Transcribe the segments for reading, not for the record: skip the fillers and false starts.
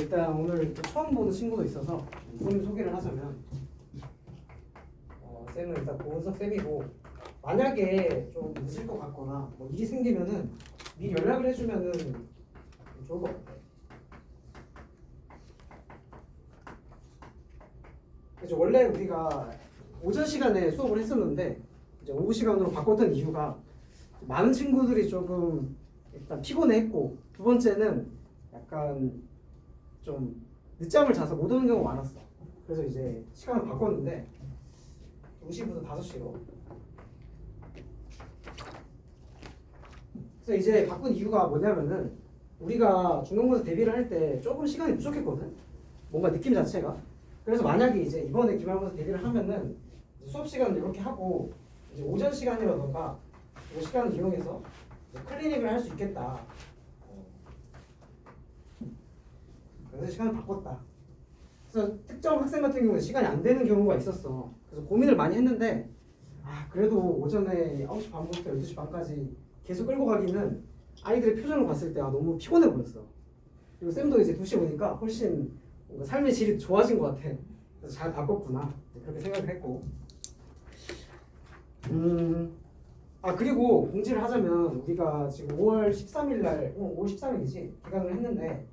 일단 오늘 또 처음 보는 친구도 있어서 쌤 소개를 하자면 쌤은 일단 보은석 쌤이고 만약에 좀 늦을 것 같거나 뭐 일이 생기면은 미리 연락을 해주면은 좋을 것 같아. 그래서 원래 우리가 오전 시간에 수업을 했었는데 이제 오후 시간으로 바꿨던 이유가 많은 친구들이 조금 일단 피곤해했고 두 번째는 약간 좀 늦잠을 자서 못 오는 경우가 많았어. 그래서 이제 시간을 바꿨는데 2시부터 5시로. 그래서 이제 바꾼 이유가 뭐냐면은 우리가 중간고사 대비를 할 때 조금 시간이 부족했거든. 뭔가 느낌 자체가. 그래서 만약에 이제 이번에 기말고사 대비를 하면은 수업 시간을 이렇게 하고 이제 오전 시간이라던가 이 시간을 이용해서 클리닉을 할 수 있겠다. 그래서 시간을 바꿨다. 그래서 특정 학생 같은 경우는 시간이 안 되는 경우가 있었어. 그래서 고민을 많이 했는데 그래도 오전에 9시 반부터 12시 반까지 계속 끌고 가기는 아이들의 표정을 봤을 때 너무 피곤해 보였어. 그리고 쌤도 이제 2시 오니까 훨씬 뭔가 삶의 질이 좋아진 것 같아. 그래서 잘 바꿨구나 그렇게 생각을 했고 그리고 공지를 하자면 우리가 지금 5월 13일 날 5월 13일이지 기강을 했는데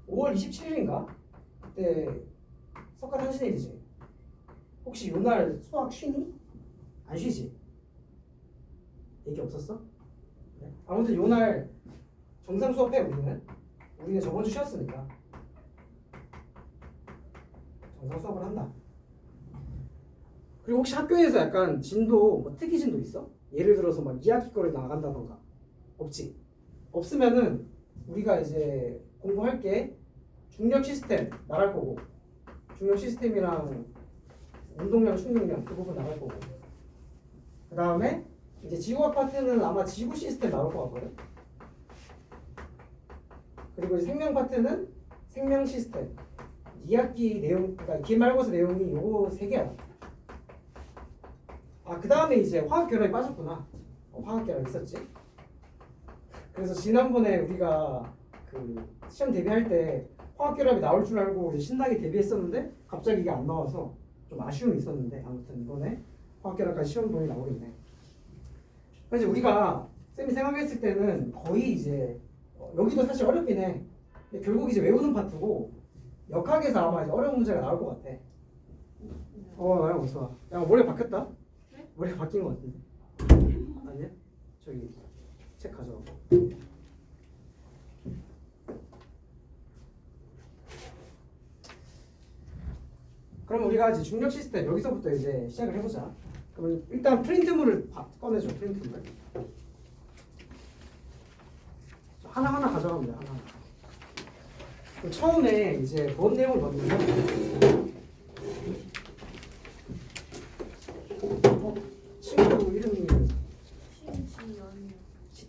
5월 27일인가? 그때 석가 탄신일이지. 혹시 요날 수학 쉬니? 안 쉬지? 얘기 없었어? 그래? 아무튼 요날 정상 수업해 우리는 저번 주 쉬었으니까 정상 수업을 한다. 그리고 혹시 학교에서 약간 진도 뭐 특이 진도 있어? 예를 들어서 막 2학기 거를 나간다던가 없지? 없으면은 우리가 이제 공부할 게 중력 시스템 나갈 거고 중력 시스템이랑 운동량 충격량 그 부분 나갈 거고 그 다음에 이제 지구학 파트는 아마 지구 시스템 나올 것 같거든. 그리고 이제 생명 파트는 생명 시스템 2학기 내용 그러니까 기말고사 내용이 요거 3개야. 그 다음에 이제 화학 결합이 빠졌구나. 화학 결합 있었지. 그래서 지난번에 우리가 그 시험 대비할 때 화학 결합이 나올 줄 알고 이제 신나게 대비했었는데 갑자기 이게 안 나와서 좀 아쉬움이 있었는데 아무튼 이번에 화학 결합까지 시험 본이 나오겠네. 그래서 우리가 쌤이 생각했을 때는 거의 이제 여기도 사실 어렵긴 해. 근데 결국 이제 외우는 파트고 역학에서 아마 이제 어려운 문제가 나올 것 같아. 나랑 어서 와. 야 머리 바뀌었다? 네? 머리가 바뀐 것 같은데. 아니야? 저기 책 가져와. 그럼 우리가 이제 중력 시스템 여기서부터 이제 시작을 해보자. 그러면 일단 프린트물을 꺼내줘. 프린트물. 하나하나 가져가면 돼. 하나하나. 그럼 처음에 이제 본 내용을 넣는데 친구 이름이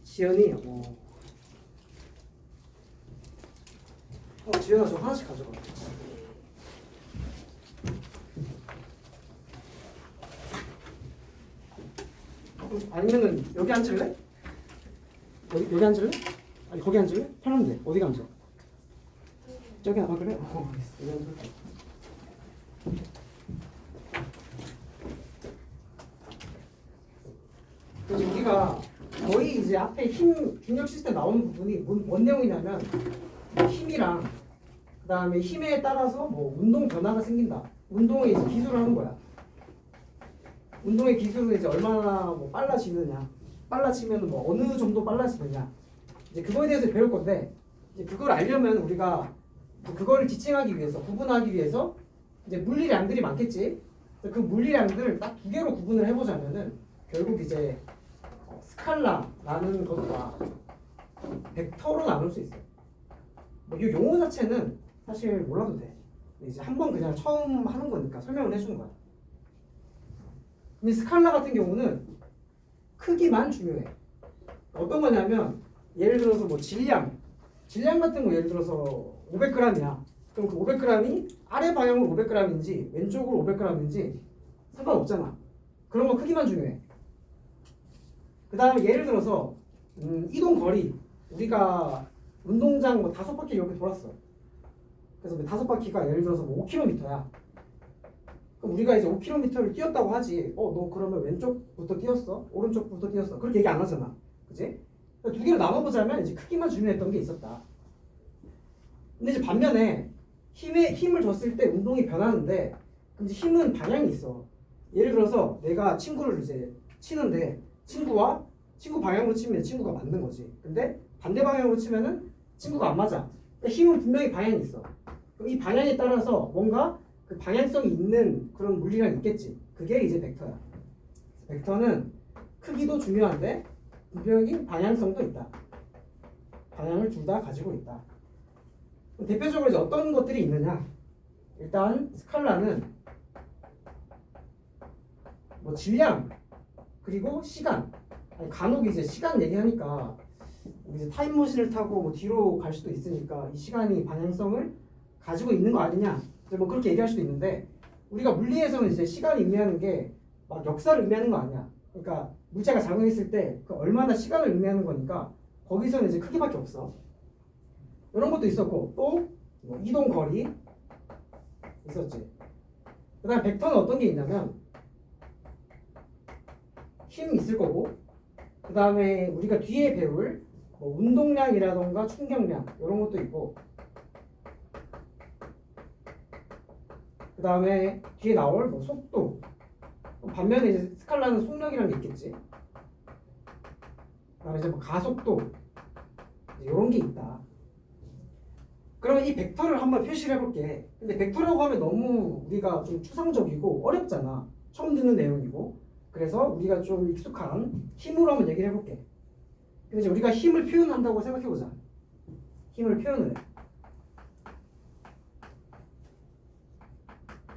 지연이. 지연아 저 하나씩 가져가. 아니면은 여기 앉을래? 여기 앉을래? 아니 거기 앉을래? 편하면 돼. 어디가 앉아? 저기 그래? 여기 앉을게. 그래서 우리가 거의 이제 앞에 힘 중력 시스템 나오는 부분이 뭔 내용이냐면 힘이랑 그 다음에 힘에 따라서 뭐 운동 변화가 생긴다. 운동의 이제 기술을 하는 거야. 운동의 기술은 이제 얼마나 뭐 빨라지느냐, 빨라지면 뭐 어느 정도 빨라지느냐, 이제 그거에 대해서 배울 건데 이제 그걸 알려면 우리가 그거를 지칭하기 위해서 구분하기 위해서 이제 물리량들이 많겠지. 그 물리량들을 딱 2개로 구분을 해보자면은 결국 이제 스칼라라는 것과 벡터로 나눌 수 있어요. 뭐 이 용어 자체는 사실 몰라도 돼. 이제 한번 그냥 처음 하는 거니까 설명을 해주는 거야. 근데 스칼라 같은 경우는 크기만 중요해. 어떤 거냐면 예를 들어서 뭐 질량 같은 거 예를 들어서 500g이야. 그럼 그 500g이 아래 방향으로 500g인지 왼쪽으로 500g인지 상관없잖아. 그런 거 크기만 중요해. 그 다음에 예를 들어서 이동 거리 우리가 운동장 뭐 5바퀴 이렇게 돌았어. 그래서 5바퀴가 예를 들어서 뭐 5km야. 그럼 우리가 이제 5km를 뛰었다고 하지. 너 그러면 왼쪽부터 뛰었어? 오른쪽부터 뛰었어? 그렇게 얘기 안 하잖아. 그지? 두 개로 나눠보자면 이제 크기만 중요했던 게 있었다. 근데 이제 반면에 힘을 줬을 때 운동이 변하는데, 그럼 이제 힘은 방향이 있어. 예를 들어서 내가 친구를 이제 치는데 친구 방향으로 치면 친구가 맞는 거지. 근데 반대 방향으로 치면은 친구가 안 맞아. 그러니까 힘은 분명히 방향이 있어. 그럼 이 방향에 따라서 뭔가 그 방향성이 있는 그런 물리량이 있겠지. 그게 이제 벡터야. 벡터는 크기도 중요한데 분명히 방향성도 있다. 방향을 둘 다 가지고 있다. 대표적으로 이제 어떤 것들이 있느냐? 일단 스칼라는 뭐 질량 그리고 시간. 간혹 이제 시간 얘기하니까 이제 타임머신을 타고 뭐 뒤로 갈 수도 있으니까 이 시간이 방향성을 가지고 있는 거 아니냐? 이제 뭐 그렇게 얘기할 수도 있는데, 우리가 물리에서는 이제 시간이 의미하는 게 막 역사를 의미하는 거 아니야. 그러니까 물체가 작용했을 때 그 얼마나 시간을 의미하는 거니까 거기서는 이제 크기밖에 없어. 이런 것도 있었고, 또 뭐 이동 거리 있었지. 그다음 벡터는 어떤 게 있냐면 힘 있을 거고, 그 다음에 우리가 뒤에 배울 뭐 운동량이라던가 충격량 이런 것도 있고, 그 다음에 뒤에 나올 뭐 속도, 반면에 이제 스칼라는 속력이라는 게 있겠지. 그 다음에 이제 뭐 가속도 이런 게 있다. 그러면 이 벡터를 한번 표시를 해볼게. 근데 벡터라고 하면 너무 우리가 좀 추상적이고 어렵잖아. 처음 듣는 내용이고. 그래서 우리가 좀 익숙한 힘으로 한번 얘기를 해볼게. 근데 이제 우리가 힘을 표현한다고 생각해보자. 힘을 표현을 해.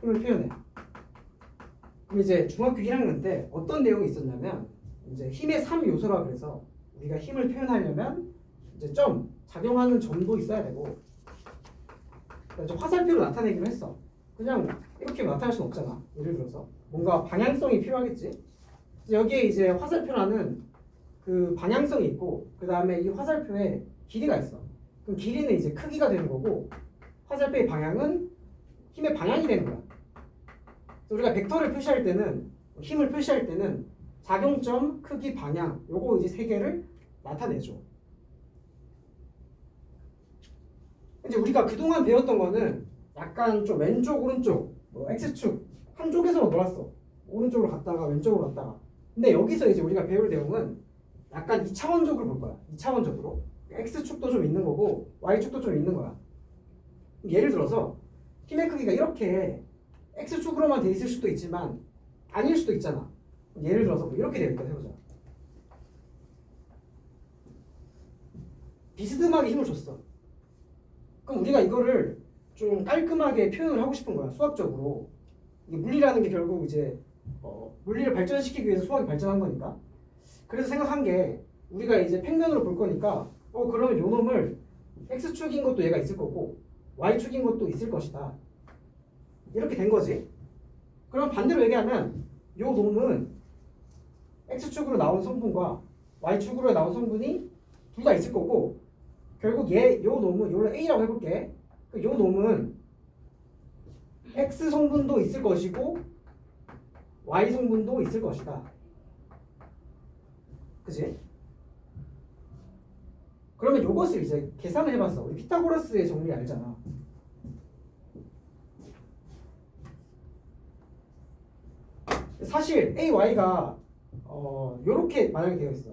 힘을 표현해. 그럼 이제 중학교 1학년 때 어떤 내용이 있었냐면, 이제 힘의 3요소라 그래서 우리가 힘을 표현하려면 이제 작용하는 점도 있어야 되고, 이제 화살표로 나타내기로 했어. 그냥 이렇게 나타낼 수는 없잖아. 예를 들어서 뭔가 방향성이 필요하겠지. 여기에 이제 화살표라는 그 방향성이 있고, 그 다음에 이 화살표에 길이가 있어. 그럼 길이는 이제 크기가 되는 거고, 화살표의 방향은 힘의 방향이 되는 거야. 그래서 우리가 벡터를 표시할 때는, 힘을 표시할 때는 작용점, 크기, 방향 요거 이제 세 개를 나타내죠. 이제 우리가 그동안 배웠던 거는 약간 좀 왼쪽, 오른쪽, 뭐 X축 한쪽에서만 놀았어. 오른쪽으로 갔다가 왼쪽으로 갔다가. 근데 여기서 이제 우리가 배울 내용은 약간 2차원적으로 볼 거야. 2차원적으로. X축도 좀 있는 거고 Y축도 좀 있는 거야. 예를 들어서 힘의 크기가 이렇게 X축으로만 돼 있을 수도 있지만 아닐 수도 있잖아. 예를 들어서 뭐 이렇게 되어 있다 해보자. 비스듬하게 힘을 줬어. 그럼 우리가 이거를 좀 깔끔하게 표현을 하고 싶은 거야. 수학적으로. 이게 물리라는 게 결국 이제 물리를 발전시키기 위해서 수학이 발전한 거니까. 그래서 생각한 게, 우리가 이제 평면으로 볼 거니까 그러면 요 놈을 X축인 것도 얘가 있을 거고 Y축인 것도 있을 것이다. 이렇게 된 거지. 그럼 반대로 얘기하면 요 놈은 X축으로 나온 성분과 Y축으로 나온 성분이 둘 다 있을 거고, 결국 요 놈은, 요를 A라고 해볼게. 요 놈은 X 성분도 있을 것이고 Y 성분도 있을 것이다. 그치? 그러면 요것을 이제 계산을 해봤어. 우리 피타고라스의 정리 알잖아. 사실 AY가 요렇게 만약에 되어 있어.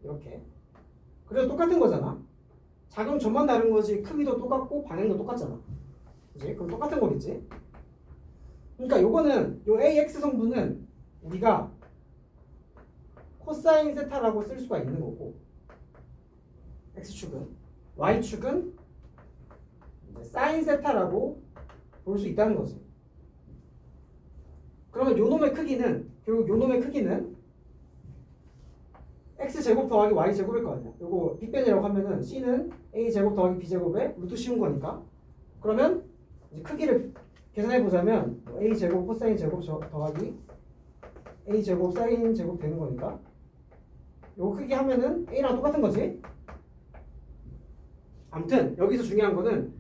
이렇게. 그래도 똑같은 거잖아. 작용점만 다른 거지 크기도 똑같고 방향도 똑같잖아. 그치? 그럼 똑같은 거겠지? 그러니까 요거는 요 AX 성분은 우리가 코사인 세타라고 쓸 수가 있는 거고, X축은, Y축은 사인 세타라고 볼 수 있다는 거지. 그러면 요 놈의 크기는, 결국 요 놈의 크기는 X제곱 더하기 Y제곱일 거 아니야. 요거 빅변이라고 하면은 C는 A제곱 더하기 B제곱에 루트 씌운 거니까. 그러면 이제 크기를 계산해 보자면 A제곱 코사인 제곱 더하기 A제곱 사인 제곱 되는 거니까 요거 크기 하면은 A랑 똑같은 거지. 아무튼 여기서 중요한 거는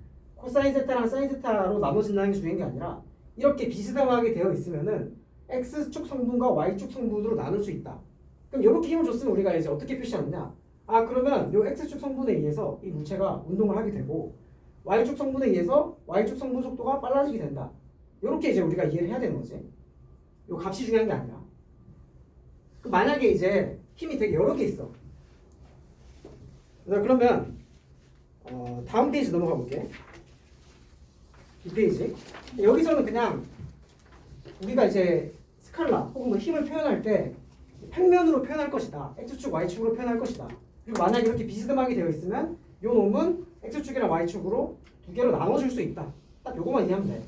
코사인 세타랑 사인 세타로 나눠진다는 게 중요한 게 아니라 이렇게 비스듬하게 되어 있으면은 x축 성분과 y축 성분으로 나눌 수 있다. 그럼 이렇게 힘을 줬으면 우리가 이제 어떻게 표시하느냐? 아 그러면 요 x축 성분에 의해서 이 물체가 운동을 하게 되고 y축 성분에 의해서 y축 성분 속도가 빨라지게 된다. 이렇게 이제 우리가 이해를 해야 되는 거지. 요 값이 중요한 게 아니라. 만약에 이제 힘이 되게 여러 개 있어. 그러면 다음 페이지 넘어가 볼게. 이 페이지. 여기서는 그냥 우리가 이제 스칼라 혹은 뭐 힘을 표현할 때 평면으로 표현할 것이다. x축, y축으로 표현할 것이다. 그리고 만약에 이렇게 비스듬하게 되어 있으면 이 놈은 x축이랑 y축으로 두 개로 나눠줄 수 있다. 딱 요거만 이해하면 돼.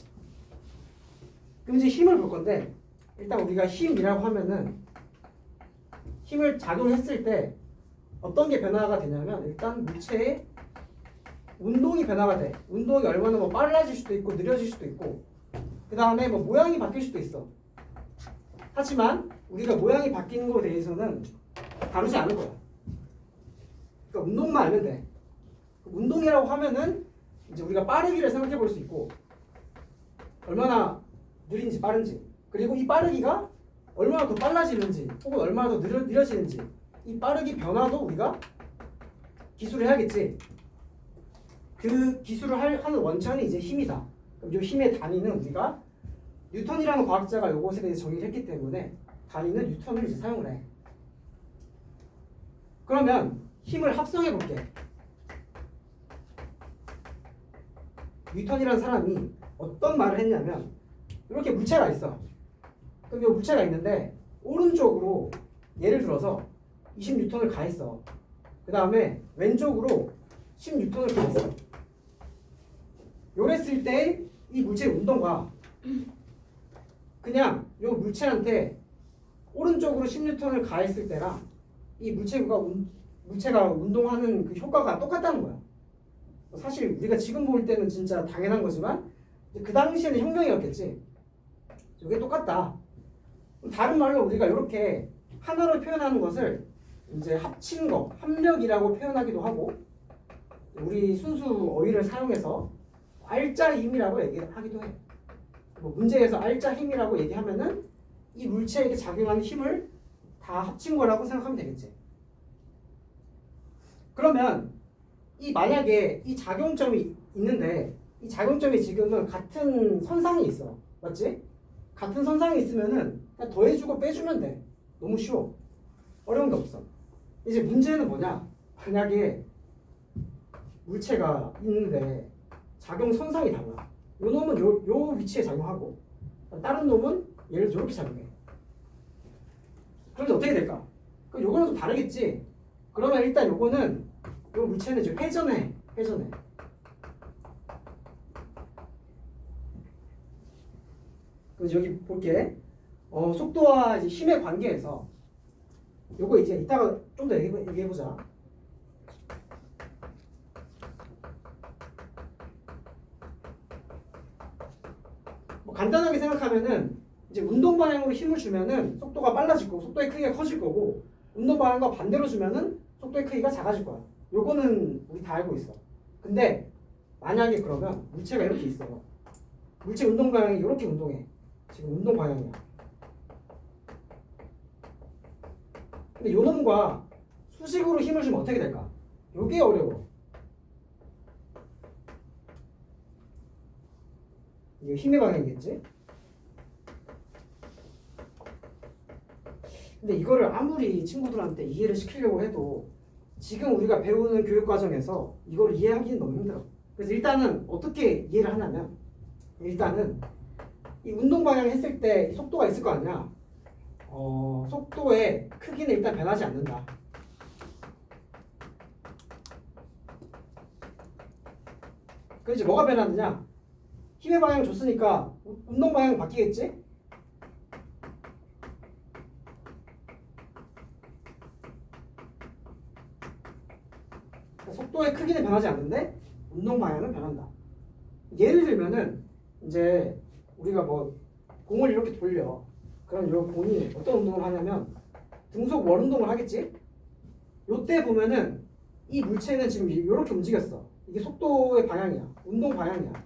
그럼 이제 힘을 볼 건데 일단 우리가 힘이라고 하면은 힘을 작용했을 때 어떤 게 변화가 되냐면 일단 물체의 운동이 변화가 돼. 운동이 얼마나 뭐 빨라질 수도 있고 느려질 수도 있고 그 다음에 뭐 모양이 바뀔 수도 있어. 하지만 우리가 모양이 바뀌는 거에 대해서는 다루지 않을 거야. 그러니까 운동만 알면 돼. 운동이라고 하면은 이제 우리가 빠르기를 생각해 볼 수 있고 얼마나 느린지 빠른지 그리고 이 빠르기가 얼마나 더 빨라지는지 혹은 얼마나 더 느려지는지 이 빠르기 변화도 우리가 기술을 해야겠지. 그 기술을 하는 원천이 이제 힘이다. 그럼 이 힘의 단위는 우리가 뉴턴이라는 과학자가 이것에 대해서 정의를 했기 때문에 단위는 뉴턴을 이제 사용을 해. 그러면 힘을 합성해 볼게. 뉴턴이라는 사람이 어떤 말을 했냐면 이렇게 물체가 있어. 그럼 이 물체가 있는데 오른쪽으로 예를 들어서 20뉴턴을 가했어. 그 다음에 왼쪽으로 10뉴턴을 가했어. 요랬을 때 이 물체의 운동과 그냥 요 물체한테 오른쪽으로 10뉴턴을 가했을 때랑 이 물체가 운동하는 그 효과가 똑같다는 거야. 사실 우리가 지금 볼 때는 진짜 당연한 거지만 그 당시에는 혁명이었겠지. 이게 똑같다. 다른 말로 우리가 이렇게 하나로 표현하는 것을 이제 합친 거, 합력이라고 표현하기도 하고 우리 순수 어휘를 사용해서 알짜 힘이라고 얘기하기도 해. 뭐 문제에서 알짜 힘이라고 얘기하면은 이 물체에게 작용하는 힘을 다 합친 거라고 생각하면 되겠지. 그러면 만약에 이 작용점이 있는데 이 작용점이 지금은 같은 선상에 있어. 맞지? 같은 선상에 있으면은 그냥 더해주고 빼주면 돼. 너무 쉬워. 어려운 게 없어. 이제 문제는 뭐냐? 만약에 물체가 있는데 작용 선상이 달라. 요 놈은 요 위치에 작용하고 다른 놈은 얘를 이렇게 작용해. 그럼 어떻게 될까? 그럼 요거는 좀 다르겠지? 그러면 일단 요거는 요 물체는 이제 회전해. 그래서 여기 볼게. 속도와 이제 힘의 관계에서 요거 이제 이따가 좀 더 얘기해보자. 뭐 간단하게 생각하면은 이제 운동 방향으로 힘을 주면은 속도가 빨라질 거고 속도의 크기가 커질 거고 운동 방향과 반대로 주면은 속도의 크기가 작아질 거야. 요거는 우리 다 알고 있어. 근데 만약에 그러면 물체가 이렇게 있어. 물체 운동 방향이 이렇게 운동해. 지금 운동 방향이야. 근데 요 놈과 수직으로 힘을 주면 어떻게 될까? 요게 어려워. 이게 힘의 방향이겠지? 근데 이거를 아무리 친구들한테 이해를 시키려고 해도 지금 우리가 배우는 교육 과정에서 이걸 이해하기는 너무 힘들어. 그래서 일단은 어떻게 이해를 하냐면 일단은 이 운동 방향 했을 때 속도가 있을 거 아니야. 속도의 크기는 일단 변하지 않는다. 그래서 이제 뭐가 변하느냐? 힘의 방향을 줬으니까 운동 방향이 바뀌겠지? 속도의 크기는 변하지 않는데 운동 방향은 변한다. 예를 들면은 이제 우리가 뭐 공을 이렇게 돌려. 그럼 이 공이 어떤 운동을 하냐면 등속 월 운동을 하겠지? 요때 보면은 이 물체는 지금 이렇게 움직였어. 이게 속도의 방향이야. 운동 방향이야.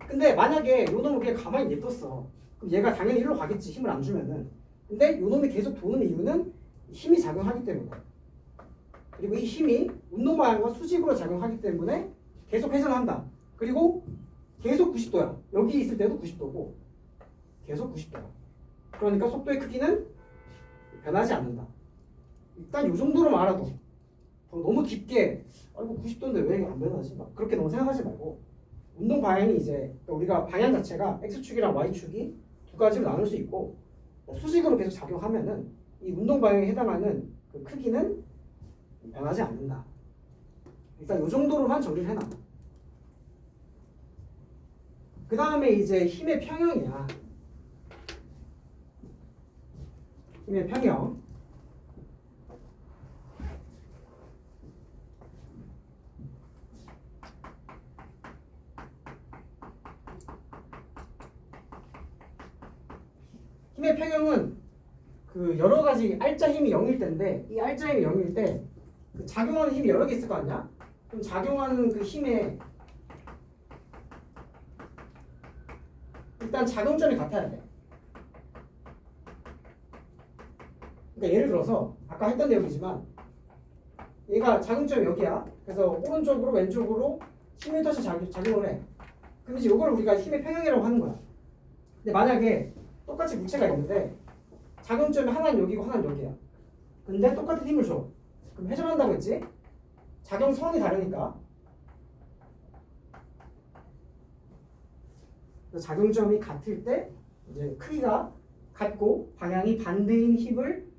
근데 만약에 요 놈을 그냥 가만히 냅뒀어. 그럼 얘가 당연히 일로 가겠지. 힘을 안 주면은. 근데 요 놈이 계속 도는 이유는 힘이 작용하기 때문에. 그리고 이 힘이 운동 방향과 수직으로 작용하기 때문에 계속 회전한다. 그리고 계속 90도야. 여기 있을 때도 90도고 계속 90도야. 그러니까 속도의 크기는 변하지 않는다. 일단 이 정도로만 알아도 너무 깊게 아이고 90도인데 왜 안 변하지? 막 그렇게 너무 생각하지 말고 운동 방향이 이제 우리가 방향 자체가 X축이랑 Y축이 두 가지로 나눌 수 있고 수직으로 계속 작용하면은 이 운동 방향에 해당하는 그 크기는 변하지 않는다. 일단 이 정도로만 정리를 해놔. 그 다음에 이제 힘의 평형이야. 힘의 평형. 힘의 평형은 그 여러 가지 알짜 힘이 0일 때인데 이 알짜 힘이 0일 때 그 작용하는 힘이 여러 개 있을 거 아니야? 그럼 작용하는 그 힘의 일단 작용점이 같아야 돼. 그러니까 예를 들어서 아까 했던 내용이지만 얘가 작용점이 여기야. 그래서 오른쪽으로 왼쪽으로 10m씩 작용을 해. 그럼 이제 이걸 우리가 힘의 평형이라고 하는 거야. 근데 만약에 똑같이 물체가 있는데 작용점이 하나는 여기고 하나는 여기야. 근데 똑같은 힘을 줘. 그럼 회전한다고 했지? 작용선이 다르니까. 작용점이 같을 때 이제 크기가 같고 방향이 반대인 힘을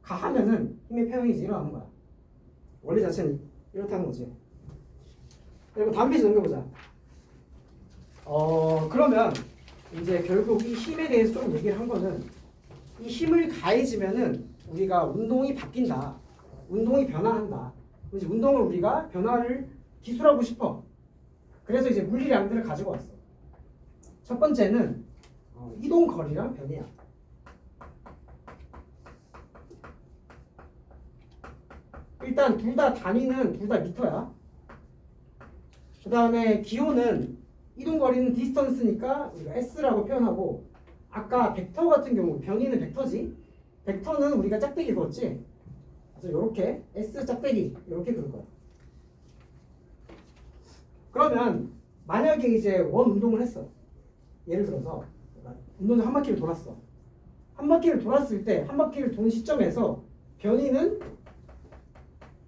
가하면은 힘의 평형이 일어나는 거야. 원리 자체는 이렇다는 거지. 그리고 다음 페이지 넘겨보자. 그러면 이제 결국 이 힘에 대해서 좀 얘기를 한 거는 이 힘을 가해지면은 우리가 운동이 바뀐다. 운동이 변화한다. 이제 운동을 우리가 변화를 기술하고 싶어. 그래서 이제 물리량들을 가지고 왔어. 첫 번째는 이동 거리랑 변이야. 일단 둘 다 단위는 둘 다 미터야. 그 다음에 기호는 이동 거리는 디스턴스니까 우리가 s라고 표현하고 아까 벡터 같은 경우 변이는 벡터지. 벡터는 우리가 짝대기 그었지. 그래서 이렇게 s 짝대기 이렇게 그을 거야. 그러면 만약에 이제 원 운동을 했어. 예를 들어서 운동을 한 바퀴를 돌았어. 한 바퀴를 돌았을 때 한 바퀴를 도는 시점에서 변이는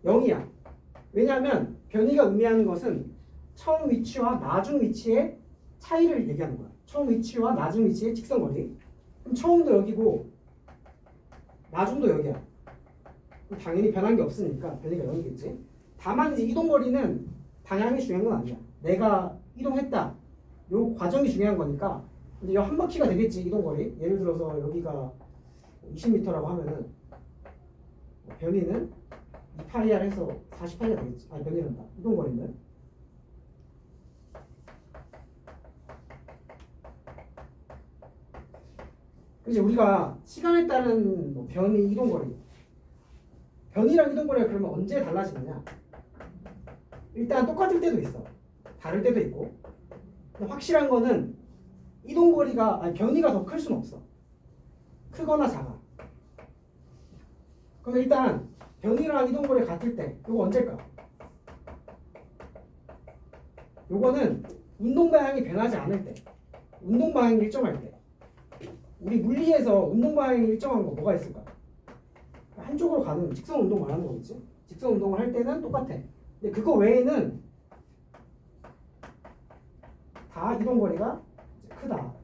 0이야. 왜냐하면 변이가 의미하는 것은 처음 위치와 나중 위치의 차이를 얘기하는 거야. 처음 위치와 나중 위치의 직선거리. 그럼 처음도 여기고 나중도 여기야. 그럼 당연히 변한 게 없으니까 변이가 0이겠지. 다만 이제 이동거리는 방향이 중요한 건 아니야. 내가 이동했다. 요 과정이 중요한 거니까 이제 한 바퀴가 되겠지. 이동거리. 예를 들어서 여기가 20m라고 하면은 변이는 2파이R 해서 48가 되겠지. 아니 변이란다. 이동거리는. 이제 우리가 시간에 따른 뭐 변이, 이동거리. 변이랑 이동거리가 그러면 언제 달라지느냐? 일단 똑같을 때도 있어. 다를 때도 있고. 근데 확실한 거는 이동거리가 아니 변이가 더 클 수는 없어. 크거나 작아. 그럼 일단 변이랑 이동거리 같을 때 이거 언제일까? 요거는 운동 방향이 변하지 않을 때. 운동 방향이 일정할 때. 우리 물리에서 운동 방향이 일정한 거 뭐가 있을까? 한쪽으로 가는 직선 운동 말하는 거겠지? 직선 운동을 할 때는 똑같아. 근데 그거 외에는 다 이동거리가 크다.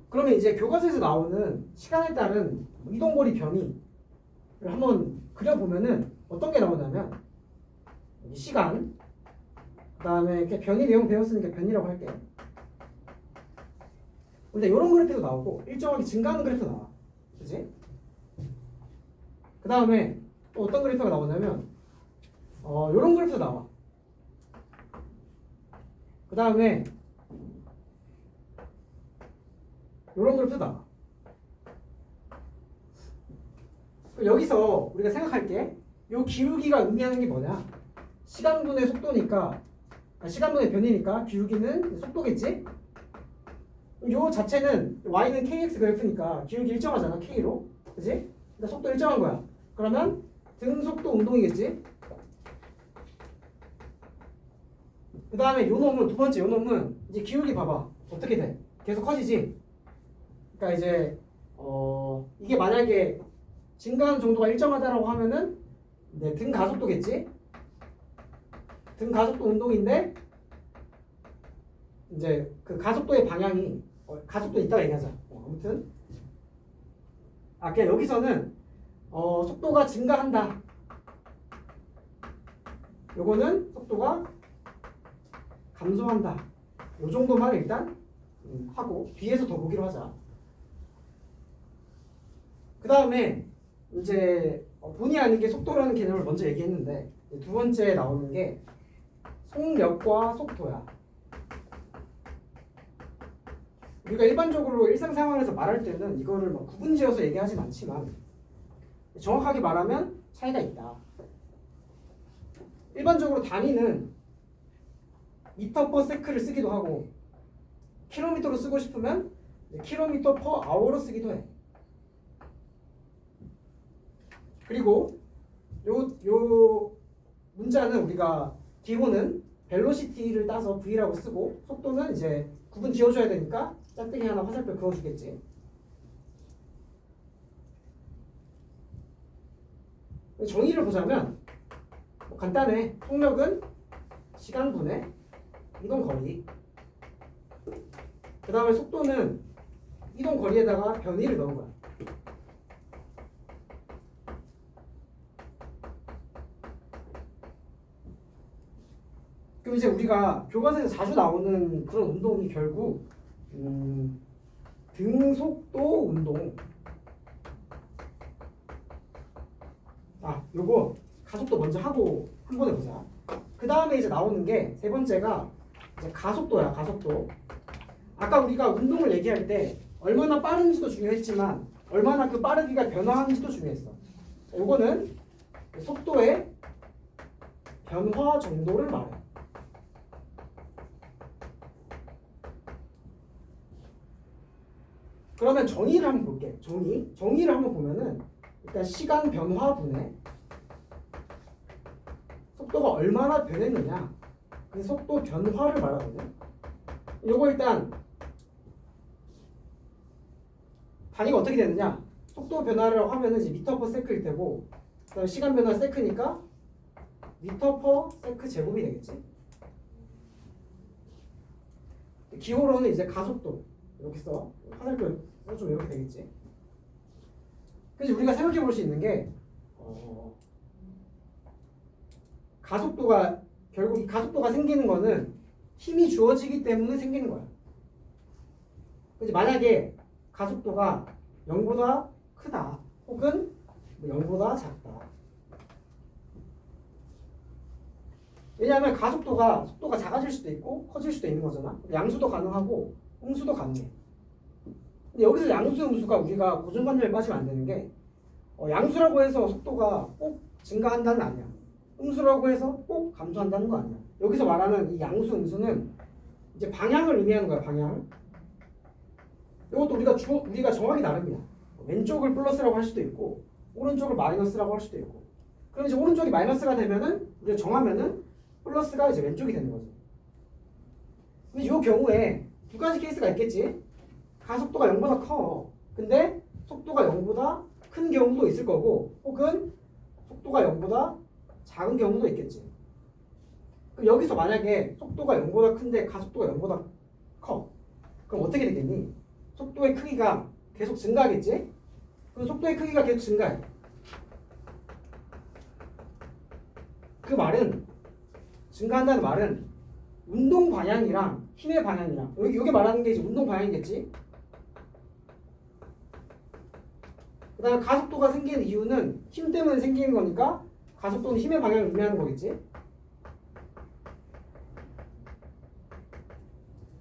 그러면 이제 교과서에서 나오는 시간에 따른 이동거리 변이를 한번 그려보면은 어떤 게 나오냐면 시간, 그 다음에 이렇게 변이 내용 배웠으니까 변이라고 할게. 근데 이런 그래프도 나오고 일정하게 증가하는 그래프도 나와. 그치? 그 다음에 또 어떤 그래프가 나오냐면 이런 그래프도 나와. 그 다음에 이런 그래프도 나와. 그럼 여기서 우리가 생각할 게 요 기울기가 의미하는 게 뭐냐? 시간분의 속도니까 시간분의 변이니까 기울기는 속도겠지? 요 자체는 y는 kx 그래프니까 기울기 일정하잖아 k로, 그지? 그러니까 속도 일정한 거야. 그러면 등속도 운동이겠지? 그 다음에 요 놈은 두 번째 요 놈은 이제 기울기 봐봐 어떻게 돼? 계속 커지지? 그러니까 이제 이게 만약에 증가하는 정도가 일정하다라고 하면은 네, 등 가속도겠지? 등 가속도 운동인데 이제 그 가속도의 방향이 가속도 있다가 얘기하자. 아무튼 아까 여기서는 속도가 증가한다. 요거는 속도가 감소한다. 요 정도만 일단 하고 뒤에서 더 보기로 하자. 그 다음에 이제 본의 아니게 속도라는 개념을 먼저 얘기했는데 두 번째 나오는 게 속력과 속도야. 우리가 일반적으로 일상생활에서 말할 때는 이거를 막 구분지어서 얘기하진 않지만 정확하게 말하면 차이가 있다. 일반적으로 단위는 미터 퍼 세크를 쓰기도 하고 킬로미터로 쓰고 싶으면 킬로미터 퍼 아워로 쓰기도 해. 그리고 요 문자는 우리가 기호는 벨로시티를 따서 V라고 쓰고 속도는 이제 구분 지어줘야 되니까 짝대기 하나 화살표 그어주겠지. 정의를 보자면 간단해. 속력은 시간분의 이동거리, 그 다음에 속도는 이동거리에다가 변위를 넣은 거야. 그럼 이제 우리가 교과서에서 자주 나오는 그런 운동이 결국 등속도 운동. 요거 가속도 먼저 하고 한 번 해보자. 그 다음에 이제 나오는 게 세 번째가 이제 가속도야. 가속도. 아까 우리가 운동을 얘기할 때 얼마나 빠른지도 중요했지만 얼마나 그 빠르기가 변화하는지도 중요했어. 요거는 속도의 변화 정도를 말해. 그러면 정의를 한번 볼게. 정의를 한번 보면은 일단 시간 변화분의 속도가 얼마나 변했느냐, 그 속도 변화를 말하거든. 요거 일단 단위가 어떻게 되느냐, 속도 변화를 하면은 이제 미터 퍼 세크일 테고, 그다음에 시간 변화 세크니까 미터 퍼 세크 제곱이 되겠지. 기호로는 이제 가속도 이렇게 써. 화살표 써주면 이렇게 되겠지. 그래서 우리가 생각해 볼 수 있는 게 가속도가 결국 이 가속도가 생기는 거는 힘이 주어지기 때문에 생기는 거야. 그래서 만약에 가속도가 0보다 크다 혹은 0보다 작다. 왜냐하면 속도가 작아질 수도 있고 커질 수도 있는 거잖아. 양수도 가능하고 음수도 가능해. 근데 여기서 양수 음수가 우리가 고정관념에 빠지면 안 되는 게 양수라고 해서 속도가 꼭 증가한다는 아니야. 음수라고 해서 꼭 감소한다는 거 아니야. 여기서 말하는 이 양수 음수는 이제 방향을 의미하는 거야. 방향. 이것도 우리가 정하기 나름이야. 왼쪽을 플러스라고 할 수도 있고 오른쪽을 마이너스라고 할 수도 있고. 그럼 이제 오른쪽이 마이너스가 되면은 이제 정하면은 플러스가 이제 왼쪽이 되는 거지. 근데 이 경우에 두 가지 케이스가 있겠지. 가속도가 0보다 커. 근데 속도가 0보다 큰 경우도 있을 거고, 혹은 속도가 0보다 작은 경우도 있겠지. 그럼 여기서 만약에 속도가 0보다 큰데 가속도가 0보다 커. 그럼 어떻게 되겠니? 속도의 크기가 계속 증가하겠지? 그럼 속도의 크기가 계속 증가해. 그 말은, 증가한다는 말은 운동 방향이랑 힘의 방향이랑, 여기 말하는 게 이제 운동 방향이겠지? 그 다음에 가속도가 생기는 이유는 힘 때문에 생기는 거니까 가속도는 힘의 방향을 의미하는 거겠지?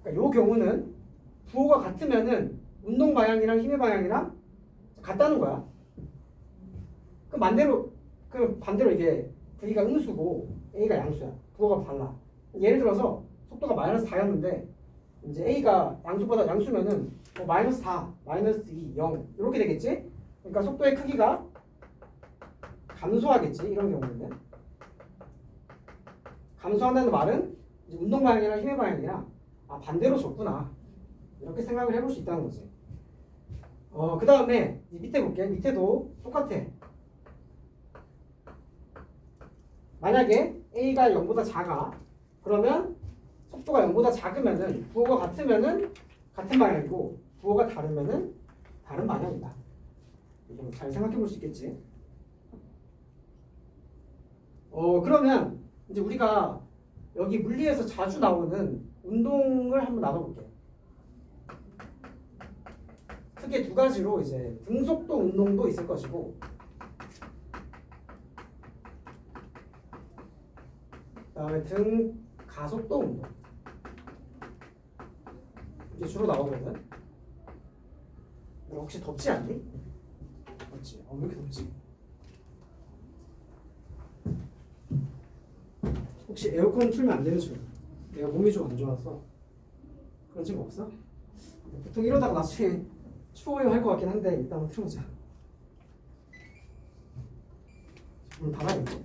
그러니까 이 경우는 부호가 같으면은 운동 방향이랑 힘의 방향이랑 같다는 거야. 반대로 이게 V가 음수고 A가 양수야. 부호가 달라. 예를 들어서 속도가 마이너스 4였는데 이제 A가 양수보다 양수면은 뭐 마이너스 4, 마이너스 2, 0 이렇게 되겠지? 그러니까 속도의 크기가 감소하겠지. 이런 경우는 감소한다는 말은 이제 운동 방향이랑 힘의 방향이랑 반대로 줬구나 이렇게 생각을 해볼 수 있다는 거지. 그 다음에 밑에 볼게. 밑에도 똑같아. 만약에 A가 0보다 작아. 그러면 속도가 0보다 작으면은 부호가 같으면은 같은 방향이고 부호가 다르면은 다른 방향이다. 이거 잘 생각해 볼 수 있겠지. 그러면 이제 우리가 여기 물리에서 자주 나오는 운동을 한번 나눠볼게. 크게 두 가지로 이제 등속도 운동도 있을 것이고 그다음에 등 가속도 운동 이게 주로 나오거든. 혹시 덥지 않니? 덥지. 왜 이렇게 덥지? 혹시 에어컨 틀면 안 되는 줄? 내가 몸이 좀 안 좋아서 그런 증거 없어? 보통 이러다가 나중에 추워요 할 것 같긴 한데 일단 한번 틀어보자. 문 닫아야겠지?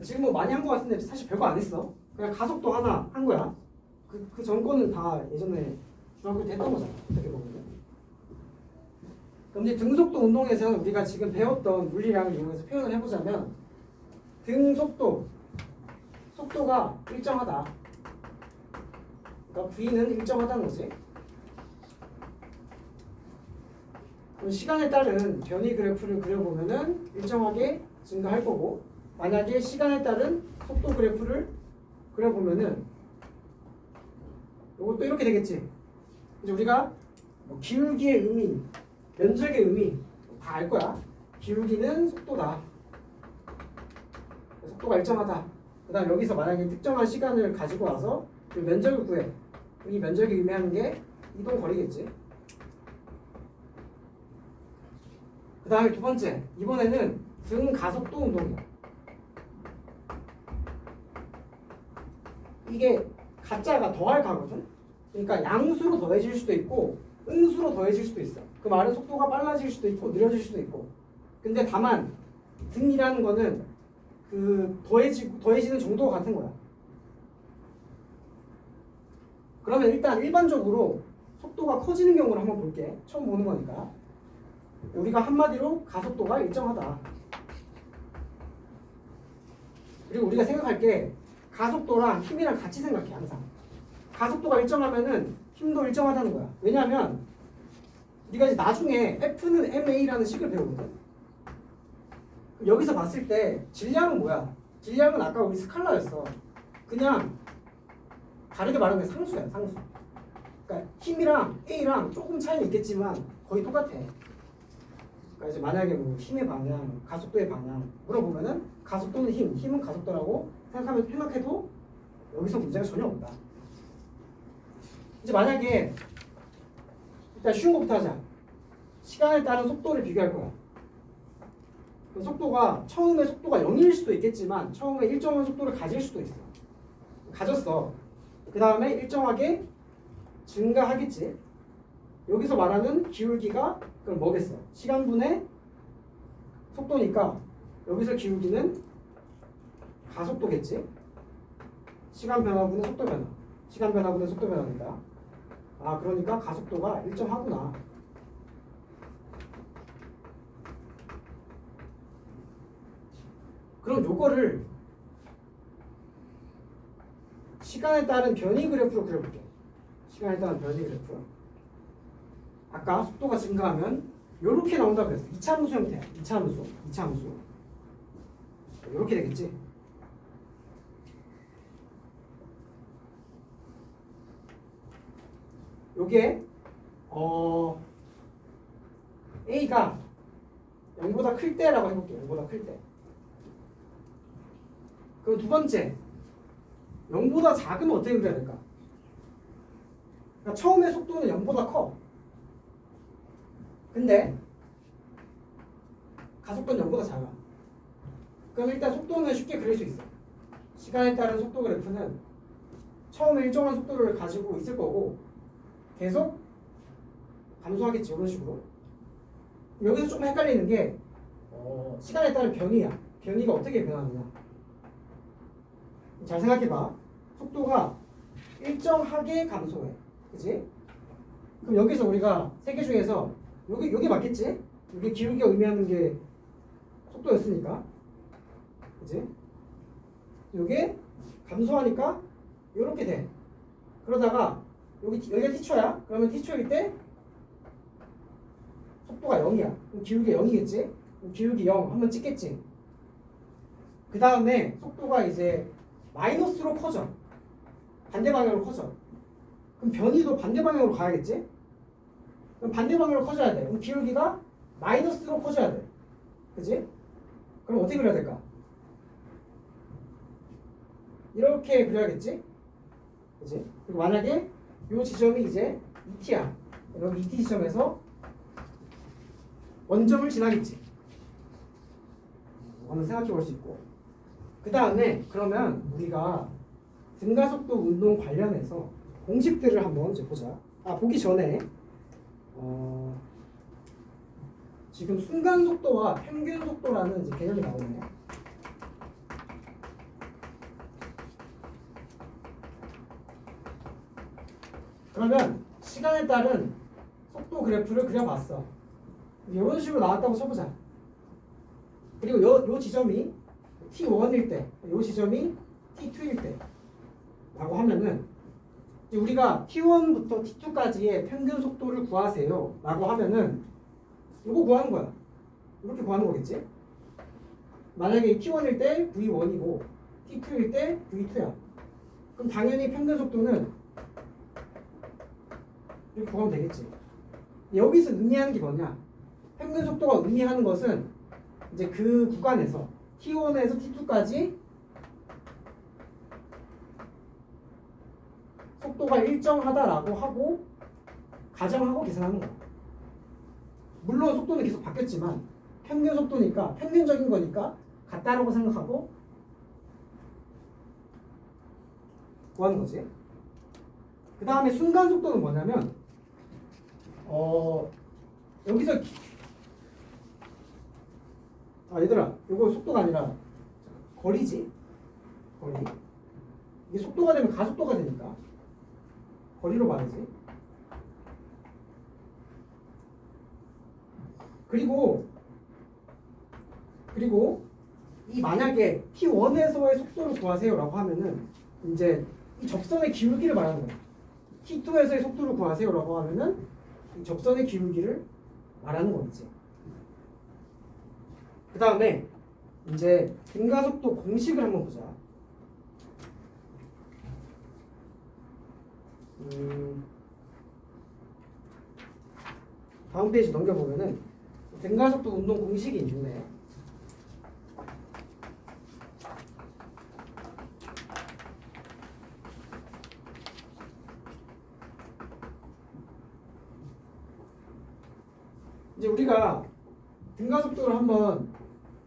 지금 뭐 많이 한 것 같은데 사실 별거 안 했어. 그냥 가속도 하나 한 거야. 그 전 거는 다 예전에 중학교 때 했던 거잖아. 어떻게 보면. 그럼 이제 등속도 운동에서는 우리가 지금 배웠던 물리량을 이용해서 표현을 해보자면 속도가 일정하다. 그러니까 V는 일정하다는 거지. 그럼 시간에 따른 변이 그래프를 그려보면은 일정하게 증가할 거고 만약에 시간에 따른 속도 그래프를 그려보면은 이것도 이렇게 되겠지. 이제 우리가 뭐 기울기의 의미, 면적의 의미 다 알 거야. 기울기는 속도다. 속도가 일정하다. 그 다음 여기서 만약에 특정한 시간을 가지고 와서 이 면적을 구해. 이 면적이 의미하는 게 이동 거리겠지. 그 다음에 두 번째, 이번에는 등 가속도 운동이야. 이게 가짜가 더할 가거든. 그러니까 양수로 더해질 수도 있고 음수로 더해질 수도 있어. 그 말은 속도가 빨라질 수도 있고 느려질 수도 있고. 근데 다만 등이라는 거는 그 더해지는 정도가 같은 거야. 그러면 일단 일반적으로 속도가 커지는 경우를 한번 볼게. 처음 보는 거니까. 우리가 한마디로 가속도가 일정하다. 그리고 우리가 생각할 게 가속도랑 힘이랑 같이 생각해 항상. 가속도가 일정하면은 힘도 일정하다는 거야. 왜냐하면 우리가 이제 나중에 F는 ma라는 식을 배우거든. 여기서 봤을 때 질량은 뭐야? 질량은 아까 우리 스칼라였어. 그냥 다르게 말하면 상수야, 상수. 그러니까 힘이랑 A랑 조금 차이는 있겠지만 거의 똑같아. 그러니까 이제 만약에 뭐 힘의 방향, 가속도의 방향 물어보면은 가속도는 힘은 가속도라고 생각해도 여기서 문제가 전혀 없다. 이제 만약에 일단 쉬운 것부터 하자. 시간에 따른 속도를 비교할 거야. 그 속도가 처음에 속도가 0일 수도 있겠지만 처음에 일정한 속도를 가질 수도 있어. 가졌어. 그 다음에 일정하게 증가하겠지. 여기서 말하는 기울기가 그럼 뭐겠어? 시간분의 속도니까 여기서 기울기는 가속도겠지. 시간 변화분의 속도 변화. 시간 변화분의 속도 변화니까. 그러니까 가속도가 일정하구나. 그럼 요거를 시간에 따른 변이 그래프로 그려볼게. 시간에 따른 변이 그래프. 아까 속도가 증가하면 요렇게 나온다고 그랬어. 2차 함수 형태야. 2차 함수. 요렇게 되겠지. 요게 A가 0보다 클 때라고 해볼게요. 0보다 클 때. 그럼 두 번째, 0보다 작으면 어떻게 그려야 될까? 그러니까 처음에 속도는 0보다 커. 근데 가속도는 0보다 작아. 그럼 일단 속도는 쉽게 그릴 수 있어. 시간에 따른 속도 그래프는 처음에 일정한 속도를 가지고 있을 거고 계속 감소하겠지. 이런 식으로. 여기서 조금 헷갈리는 게 시간에 따른 변이야. 변이가 어떻게 변하느냐. 잘 생각해봐. 속도가 일정하게 감소해. 그치? 그럼 여기서 우리가 세 개 중에서 여기 맞겠지? 여기 기울기가 의미하는 게 속도였으니까. 그치? 요게 감소하니까 요렇게 돼. 그러다가 여기가 t초야. 그러면 t초일 때 속도가 0이야. 그럼 기울기가 0이겠지? 그럼 기울기 0 한번 찍겠지? 그 다음에 속도가 이제 마이너스로 커져. 반대 방향으로 커져. 그럼 변이도 반대 방향으로 가야겠지? 그럼 반대 방향으로 커져야 돼. 그럼 기울기가 마이너스로 커져야 돼. 그치? 그럼 어떻게 그려야 될까? 이렇게 그려야겠지? 그치? 그리고 만약에 이 지점이 이제 2t야. 그럼 2t 지점에서 원점을 지나겠지. 한번 생각해 볼 수 있고. 그 다음에 그러면 우리가 등가속도 운동 관련해서 공식들을 한번 이제 보자. 보기 전에 지금 순간 속도와 평균 속도라는 이제 개념이 나오네요. 그러면 시간에 따른 속도 그래프를 그려봤어. 이런 식으로 나왔다고 쳐보자. 그리고 요 지점이 t1일 때, 요 지점이 t2일 때 라고 하면은 우리가 t1부터 t2까지의 평균 속도를 구하세요 라고 하면은 이거 구하는 거야. 이렇게 구하는 거겠지? 만약에 t1일 때 v1이고 t2일 때 v2야. 그럼 당연히 평균 속도는 이렇게 구하면 되겠지. 여기서 의미하는 게 뭐냐? 평균 속도가 의미하는 것은 이제 그 구간에서 t1에서 t2까지 속도가 일정하다라고 하고 가정하고 계산하는 거야. 물론 속도는 계속 바뀌었지만 평균 속도니까 평균적인 거니까 같다라고 생각하고 구하는 거지. 그 다음에 순간 속도는 뭐냐면 여기서 얘들아 이거 속도가 아니라 거리지. 거리. 이게 속도가 되면 가속도가 되니까 거리로 말하지. 그리고 이 만약에 t1에서의 속도를 구하세요라고 하면은 이제 이 접선의 기울기를 말하는 거야. t2에서의 속도를 구하세요라고 하면은 이 접선의 기울기를 말하는 거겠지. 그 다음에 이제 등가속도 공식을 한번 보자. 다음 페이지 넘겨보면은 등가속도 운동 공식이 있네. 이제 우리가 등가속도를 한번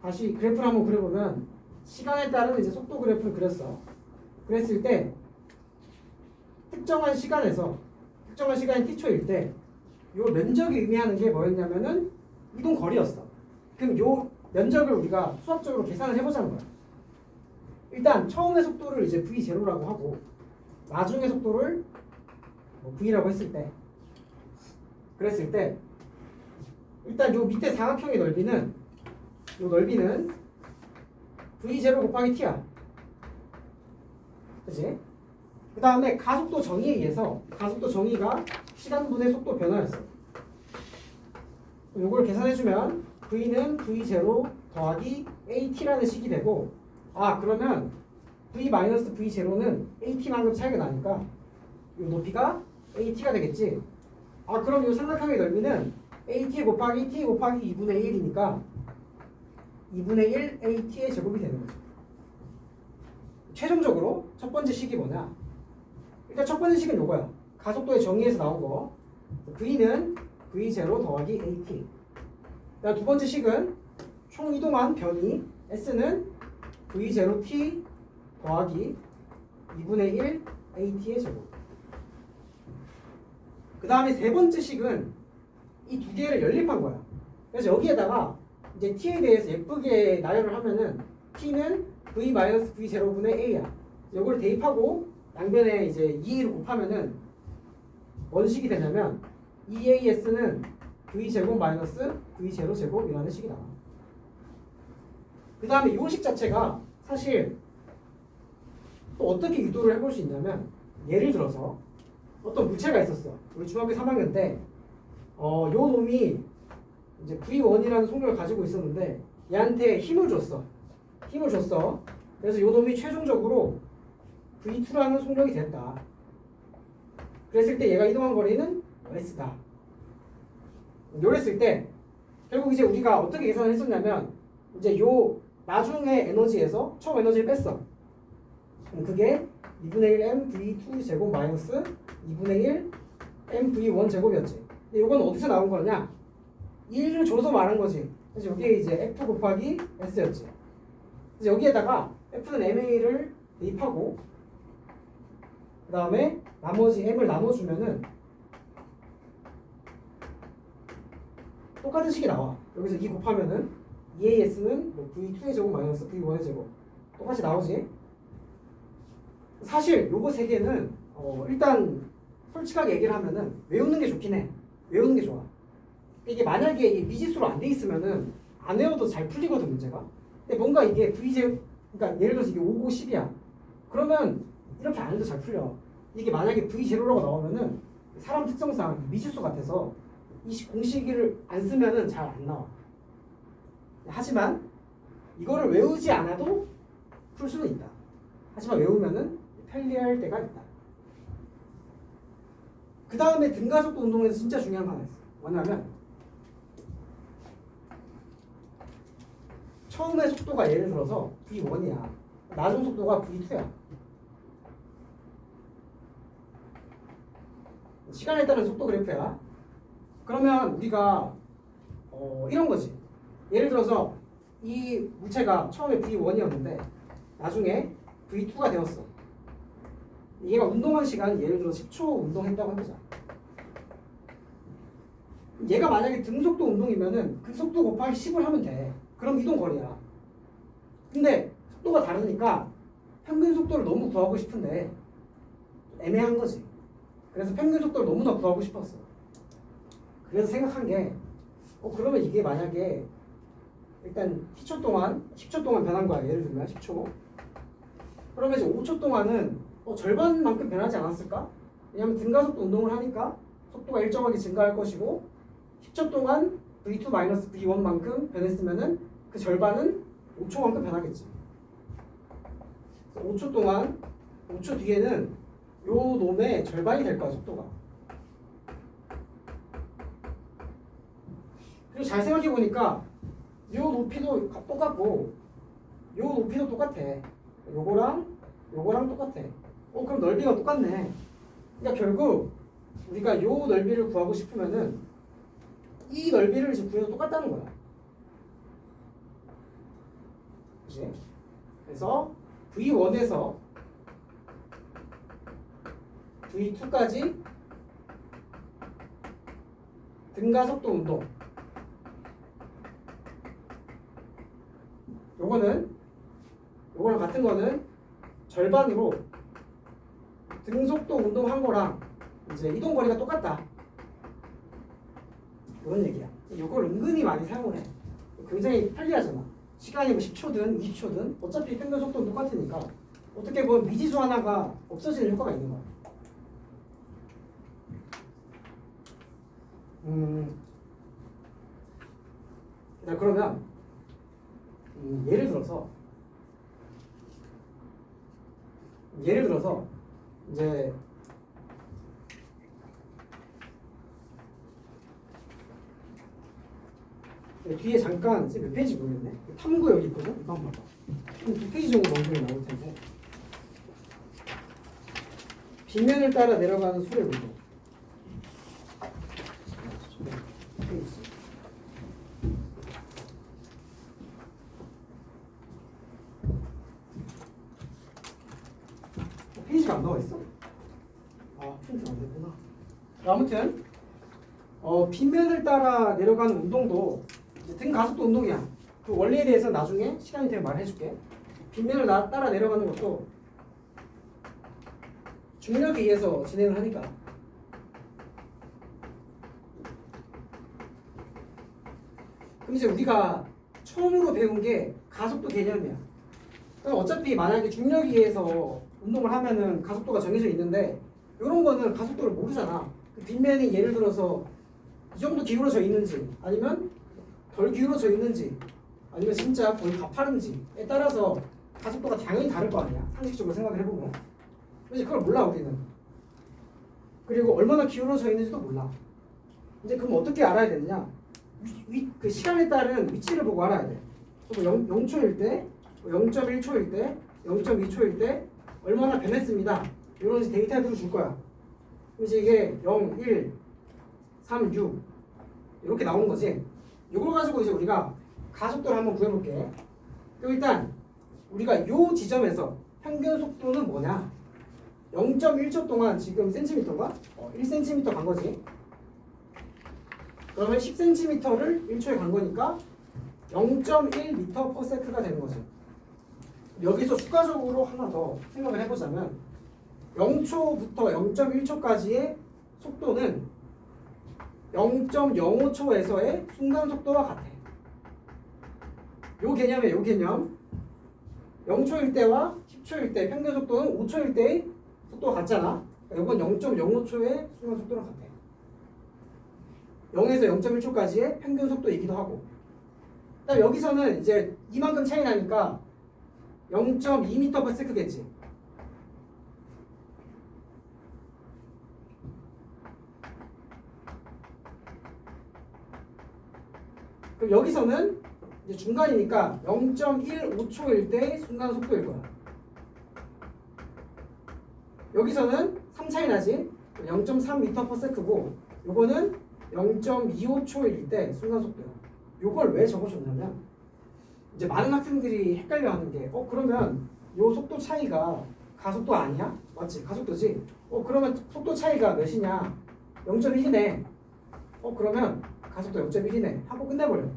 다시 그래프를 한번 그려보면 시간에 따른 이제 속도 그래프를 그렸어. 그랬을 때 특정한 시간이 t초일 때 요 면적이 의미하는 게 뭐였냐면은 이동 거리였어. 그럼 요 면적을 우리가 수학적으로 계산을 해보자는 거야. 일단 처음의 속도를 이제 v0라고 하고 나중의 속도를 v라고 했을 때 그랬을 때 일단 요 밑에 사각형의 넓이는 요 넓이는 v0 곱하기 t야. 그치? 그 다음에 가속도 정의에 의해서 가속도 정의가 시간분의 속도 변화였어. 요걸 계산해주면 v는 v0 더하기 at라는 식이 되고 그러면 v-v0는 at만큼 차이가 나니까 요 높이가 at가 되겠지. 아 그럼 이 삼각형의 넓이는 AT 곱하기 T 곱하기 2분의 1이니까 2분의 1 AT의 제곱이 되는 거죠. 최종적으로 첫 번째 식이 뭐냐? 일단 첫 번째 식은 요거야. 가속도의 정의에서 나온 거. V는 V0 더하기 AT. 그다음 두 번째 식은 총 이동한 변이 S는 V0T 더하기 2분의 1 AT의 제곱. 그 다음에 세 번째 식은 이 두 개를 연립한 거야. 그래서 여기에다가 이제 T에 대해서 예쁘게 나열을 하면은 T는 V-V0분의 A야. 이걸 대입하고 양변에 이제 2를 곱하면은 뭔 식이 되냐면 2AS는 V제곱 마이너스 V0 제곱이라는 식이 나와. 그 다음에 이 식 자체가 사실 또 어떻게 유도를 해볼 수 있냐면 예를 들어서 어떤 물체가 있었어. 우리 중학교 3학년 때 요 놈이 이제 V1이라는 속력을 가지고 있었는데 얘한테 힘을 줬어. 그래서 요 놈이 최종적으로 V2라는 속력이 됐다. 그랬을 때 얘가 이동한 거리는 S다. 요랬을 때 결국 이제 우리가 어떻게 계산을 했었냐면 이제 요 나중에 에너지에서 처음 에너지를 뺐어. 그럼 그게 2분의 1 mv2 제곱 마이너스 2분의 1 mv1 제곱이었지. 근데 이건 어디서 나온 거냐? 1을 줘서 말한 거지. 그래서 여기에 이제 f 곱하기 s였지. 그래서 여기에다가 f는 ma를 대입하고 그 다음에 나머지 m을 나눠주면은 똑같은 식이 나와. 여기서 2 곱하면은 2as는 뭐 v2의 제곱 마이너스 v1의 제곱 똑같이 나오지. 사실 요거 세 개는 일단 솔직하게 얘기를 하면은 외우는 게 좋긴 해. 외우는 게 좋아. 이게 만약에 이 미지수로 안 돼 있으면은 안 외워도 잘 풀리거든 문제가. 근데 뭔가 이게 V제곱, 그러니까 예를 들어서 이게 5고 10이야. 그러면 이렇게 안 해도 잘 풀려. 이게 만약에 V0라고 나오면은 사람 특성상 미지수 같아서 이 공식을 안 쓰면은 잘 안 나와. 하지만 이거를 외우지 않아도 풀 수는 있다. 하지만 외우면은 편리할 때가 있다. 그 다음에 등가속도 운동에서 진짜 중요한 거 하나 있어. 뭐냐면 처음에 속도가 예를 들어서 V1이야. 나중 속도가 V2야. 시간에 따른 속도 그래프야. 그러면 우리가 이런 거지. 예를 들어서 이 물체가 처음에 V1이었는데 나중에 V2가 되었어. 얘가 운동한 시간이 예를 들어 10초 운동했다고 해보자. 얘가 만약에 등속도 운동이면은 그 속도 곱하기 10을 하면 돼. 그럼 이동 거리야. 근데 속도가 다르니까 평균 속도를 너무 구하고 싶은데 애매한 거지. 그래서 평균 속도를 너무나 구하고 싶었어. 그래서 생각한 게 그러면 이게 만약에 일단 10초 동안 변한 거야. 예를 들면 10초. 그러면 이제 5초 동안은 절반만큼 변하지 않았을까? 왜냐면 등가속도 운동을 하니까 속도가 일정하게 증가할 것이고 10초 동안 V2-V1만큼 변했으면은 그 절반은 5초만큼 변하겠지. 5초 뒤에는 요 놈의 절반이 될 거야, 속도가. 그리고 잘 생각해 보니까 요 높이도 똑같고 요 높이도 똑같아. 요거랑 똑같아. 그럼 넓이가 똑같네. 그러니까 결국 우리가 요 넓이를 구하고 싶으면은 이 넓이를 지금 구해도 똑같다는 거야. 그치? 그래서 V1에서 V2까지 등가속도 운동. 요거랑 같은 거는 절반으로 등속도 운동한 거랑 이제 이동 거리가 똑같다. 이런 얘기야. 이걸 은근히 많이 사용을 해. 굉장히 편리하잖아. 시간이 뭐 10초든 20초든 어차피 평균 속도는 똑같으니까 어떻게 보면 미지수 하나가 없어지는 효과가 있는 거야. 자, 그러면 예를 들어서 이제 뒤에 잠깐 몇 페이지 모르겠네. 탐구 여기 있거든. 이거 한번 봐봐. 한 2페이지 정도 넘기면 나올 텐데. 빗면을 따라 내려가는 수레 운동. 페이지가 안 나와 있어? 아, 프린트 안 됐구나. 아무튼 빗면을 따라 내려가는 운동도 등 가속도 운동이야. 그 원리에 대해서 나중에 시간이 되면 말해줄게. 빗면을 따라 내려가는 것도 중력에 의해서 진행을 하니까. 그럼 이제 우리가 처음으로 배운 게 가속도 개념이야. 그럼 어차피 만약에 중력에 의해서 운동을 하면은 가속도가 정해져 있는데 이런 거는 가속도를 모르잖아. 그 빗면이 예를 들어서 이 정도 기울어져 있는지 아니면 덜 기울어져 있는지 아니면 진짜 거의 가파른지에 따라서 가속도가 당연히 다를 거 아니야. 상식적으로 생각을 해보면. 이제 그걸 몰라 우리는. 그리고 얼마나 기울어져 있는지도 몰라. 이제 그럼 어떻게 알아야 되느냐? 그 시간에 따른 위치를 보고 알아야 돼. 0초일 때, 0.1초일 때, 0.2초일 때 얼마나 변했습니다. 이런 데이터들을 줄 거야. 그럼 이제 이게 0, 1, 3, 6 이렇게 나오는 거지. 이걸 가지고 이제 우리가 가속도를 한번 구해볼게. 그럼 일단 우리가 이 지점에서 평균 속도는 뭐냐? 0.1초 동안 지금 센티미터가 1cm 간 거지. 그러면 10cm를 1초에 간 거니까 0.1m/s가 되는 거죠. 여기서 추가적으로 하나 더 생각을 해보자면 0초부터 0.1초까지의 속도는 0.05초에서의 순간 속도와 같아. 요 개념이에요. 요 개념. 0초일 때와 10초일 때 평균 속도는 5초일 때의 속도가 같잖아. 이건 0.05초의 순간 속도랑 같아. 0에서 0.1초까지의 평균 속도이기도 하고. 그다음 여기서는 이제 이만큼 차이 나니까 0.2m/s겠지. 그럼 여기서는 이제 중간이니까 0.15초일 때 순간 속도일 거야. 여기서는 3 차이 나지? 0.3m/s고 요거는 0.25초일 때 순간 속도야. 요걸 왜 적어줬냐면 이제 많은 학생들이 헷갈려하는 게 그러면 요 속도 차이가 가속도 아니야? 맞지? 가속도지? 그러면 속도 차이가 몇이냐? 0.1이네. 그러면 가속도 0.1이네 하고 끝내버려.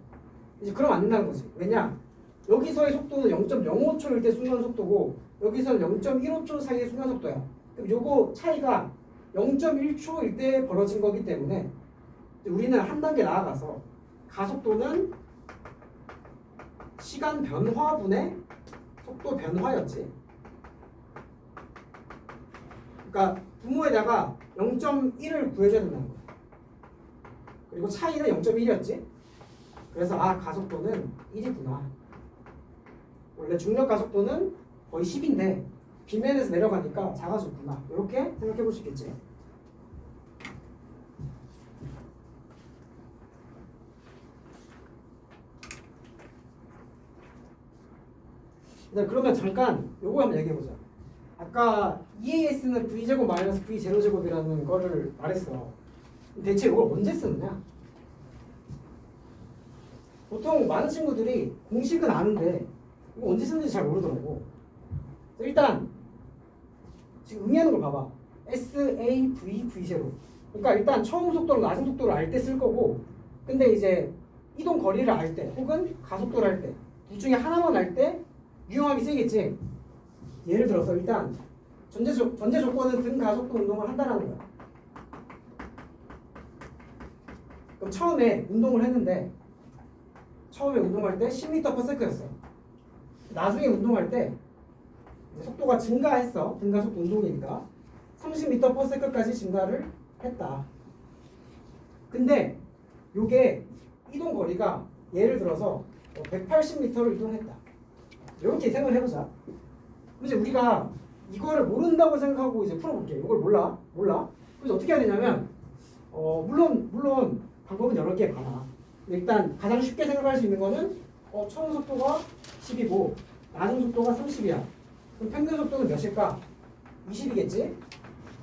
이제 그러면 안 된다는 거지. 왜냐? 여기서의 속도는 0.05초일 때 순간 속도고 여기서는 0.15초 사이의 순간 속도야. 그럼 요거 차이가 0.1초일 때 벌어진 거기 때문에 우리는 한 단계 나아가서 가속도는 시간 변화분의 속도 변화였지. 그러니까 분모에다가 0.1을 구해줘야 된다는 거야. 그리고 차이는 0.1이었지. 그래서 가속도는 1이구나. 원래 중력 가속도는 거의 10인데 빗면에서 내려가니까 작아졌구나. 이렇게 생각해 볼 수 있겠지. 네, 그러면 잠깐 요거 한번 얘기해 보자. 아까 EAS는 V제곱 마이너스 V0제곱이라는 거를 말했어. 대체 이걸 언제 쓰느냐? 보통 많은 친구들이 공식은 아는데 이거 언제 쓰는지 잘 모르더라고. 일단 지금 의미하는 걸 봐봐. SAV V0. 그러니까 일단 처음 속도랑 나중 속도를 알 때 쓸 거고, 근데 이제 이동 거리를 알 때 혹은 가속도를 할 때 둘 중에 하나만 알 때 유용하게 쓰겠지. 예를 들어서 일단 전제 조건은 등 가속도 운동을 한다는 거야. 그럼 처음에 운동을 했는데 처음에 운동할 때 10m/s였어. 나중에 운동할 때 속도가 증가했어. 등 가속도 운동이니까 30m/s까지 증가를 했다. 근데 요게 이동 거리가 예를 들어서 180m를 이동했다. 이렇게 생각을 해보자. 이제 우리가 이거를 모른다고 생각하고 이제 풀어볼게. 이걸 몰라. 그래서 어떻게 해야 되냐면 물론 방법은 여러 개 많아. 일단 가장 쉽게 생각할 수 있는 거는 처음 속도가 10이고 낮은 속도가 30이야. 그럼 평균 속도는 몇일까? 20이겠지?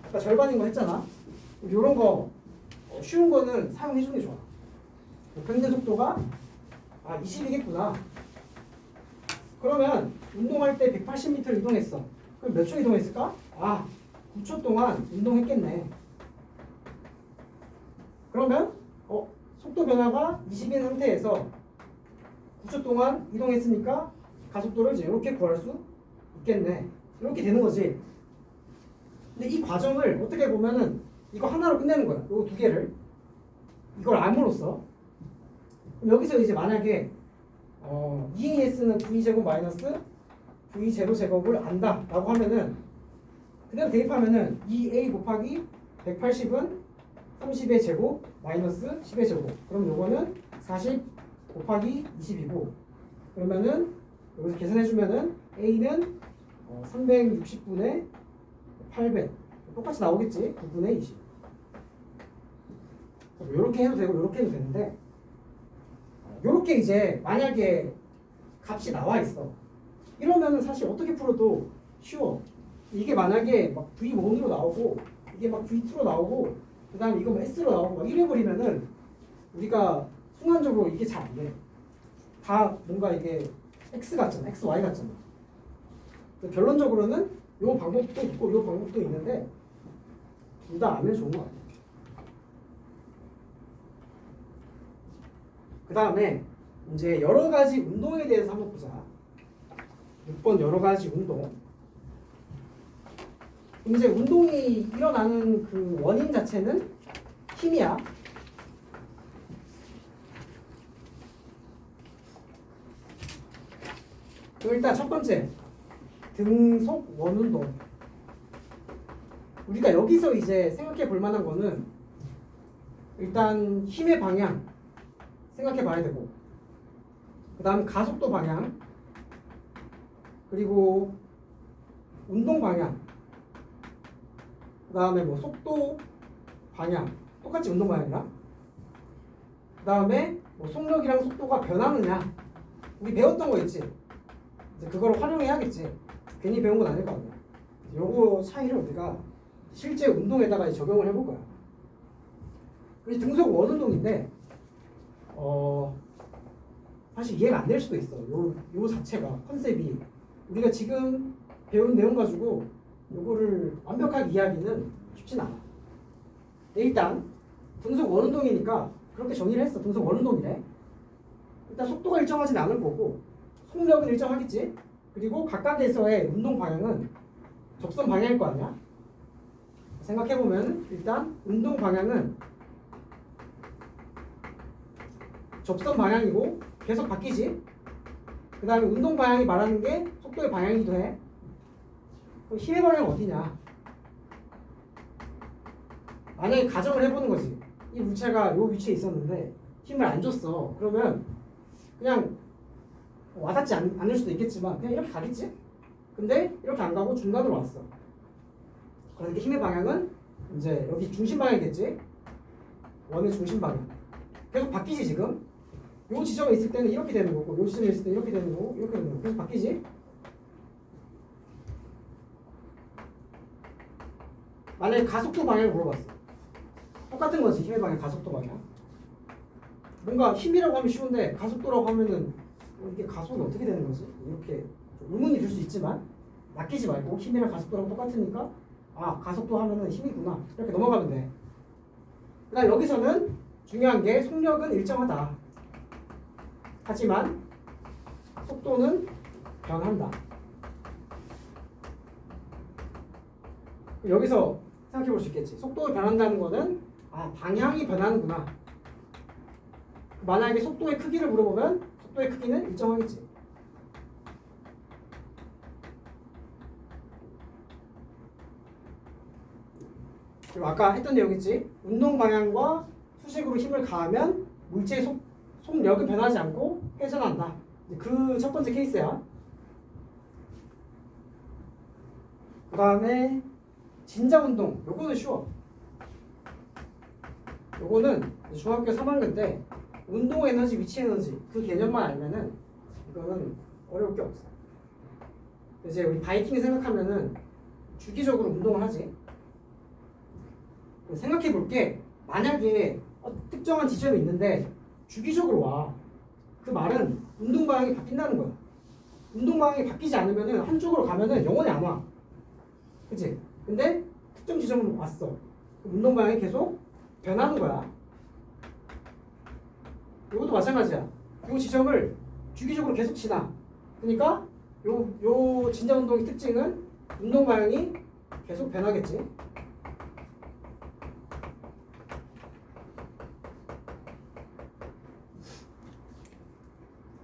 아까 절반인 거 했잖아. 이런 거 쉬운 거는 사용해 주는 게 좋아. 평균 속도가 20이겠구나. 그러면 운동할 때 180m를 이동했어. 그럼 몇 초 이동했을까? 9초 동안 운동했겠네. 그러면 속도 변화가 20인 상태에서 9초 동안 이동했으니까 가속도를 이제 이렇게 구할 수 있겠네. 이렇게 되는 거지. 근데 이 과정을 어떻게 보면은 이거 하나로 끝내는 거야. 이거 두 개를. 이걸 암으로써. 그럼 여기서 이제 만약에 2AS는 V제곱 마이너스 V0 제곱을 안다 라고 하면은 그대로 대입하면은 2A 곱하기 180은 30의 제곱 마이너스 10의 제곱. 그럼 요거는 40 곱하기 20이고 그러면은 여기서 계산해주면은 A는 360분의 800 똑같이 나오겠지. 9분의 20. 요렇게 해도 되고 요렇게 해도 되는데 요렇게 이제 만약에 값이 나와 있어. 이러면은 사실 어떻게 풀어도 쉬워. 이게 만약에 막 V1으로 나오고 이게 막 V2로 나오고 그 다음에 이거 뭐 S로 나오고 막 이래버리면은 우리가 순간적으로 이게 잘 안 돼. 다 뭔가 이게 X 같잖아. X, Y 같잖아. 결론적으로는 요 방법도 있고 요 방법도 있는데 둘 다 알면 좋은 것 같아. 그 다음에 이제 여러 가지 운동에 대해서 한번 보자. 6번 여러 가지 운동. 이제 운동이 일어나는 그 원인 자체는 힘이야. 그럼 일단 첫 번째 등속 원운동. 우리가 여기서 이제 생각해 볼 만한 거는 일단 힘의 방향 생각해 봐야 되고 그 다음 가속도 방향 그리고 운동 방향 그 다음에 뭐 속도 방향 똑같이 운동 방향이야. 그 다음에 뭐 속력이랑 속도가 변하느냐 우리 배웠던 거 있지. 이제 그걸 활용해야겠지. 괜히 배운 건 아닐 거 아니야. 요거 차이를 우리가 실제 운동에다가 적용을 해볼 거야. 그래서 등속 원운동인데 사실 이해가 안 될 수도 있어. 요 자체가 컨셉이 우리가 지금 배운 내용 가지고 요거를 완벽하게 이해하기는 쉽진 않아. 일단 등속 원운동이니까 그렇게 정의를 했어. 등속 원운동이래. 일단 속도가 일정하진 않을 거고 속력은 일정하겠지. 그리고 각각에서의 운동 방향은 접선 방향일 거 아니야. 생각해보면 일단 운동 방향은 접선 방향이고 계속 바뀌지. 그 다음에 운동 방향이 말하는 게 속도의 방향이기도 해. 그럼 힘의 방향은 어디냐? 만약에 가정을 해보는 거지. 이 물체가 이 위치에 있었는데 힘을 안 줬어. 그러면 그냥 와닿지 않을 수도 있겠지만 그냥 이렇게 가겠지? 근데 이렇게 안 가고 중간으로 왔어. 그러니까 힘의 방향은 이제 여기 중심 방향이겠지? 원의 중심 방향. 계속 바뀌지 지금? 요 지점에 있을 때는 이렇게 되는 거고 요 지점에 있을 때는 이렇게 되는 거고 이렇게 되는 거고 계속 바뀌지? 만약에 가속도 방향을 물어봤어. 똑같은 거지. 힘의 방향, 가속도 방향. 뭔가 힘이라고 하면 쉬운데 가속도라고 하면은 이게 가속이 어떻게 되는 거지? 이렇게 의문이 들 수 있지만 낚이지 말고 힘이랑 가속도랑 똑같으니까 가속도 하면은 힘이구나 이렇게 넘어가면 돼. 그다음 여기서는 중요한 게 속력은 일정하다. 하지만 속도는 변한다. 여기서 생각해 볼 수 있겠지. 속도가 변한다는 거는 방향이 변하는구나. 만약에 속도의 크기를 물어보면 속도의 크기는 일정하겠지. 그리고 아까 했던 내용이지. 운동 방향과 수직으로 힘을 가하면 물체의 속력은 변하지 않고 회전한다. 그 첫 번째 케이스야. 그 다음에 진자 운동. 요거는 쉬워. 요거는 중학교 3학년 때 운동 에너지, 위치 에너지 그 개념만 알면은 이거는 어려울 게 없어. 이제 우리 바이킹 생각하면은 주기적으로 운동을 하지. 생각해 볼게. 만약에 특정한 지점이 있는데 주기적으로 와. 그 말은 운동 방향이 바뀐다는 거야. 운동 방향이 바뀌지 않으면은 한쪽으로 가면은 영원히 안 와. 그치? 근데 특정 지점으로 왔어. 운동 방향이 계속 변하는 거야. 이것도 마찬가지야. 이 지점을 주기적으로 계속 지나. 그러니까 요 진자 운동의 특징은 운동 방향이 계속 변하겠지.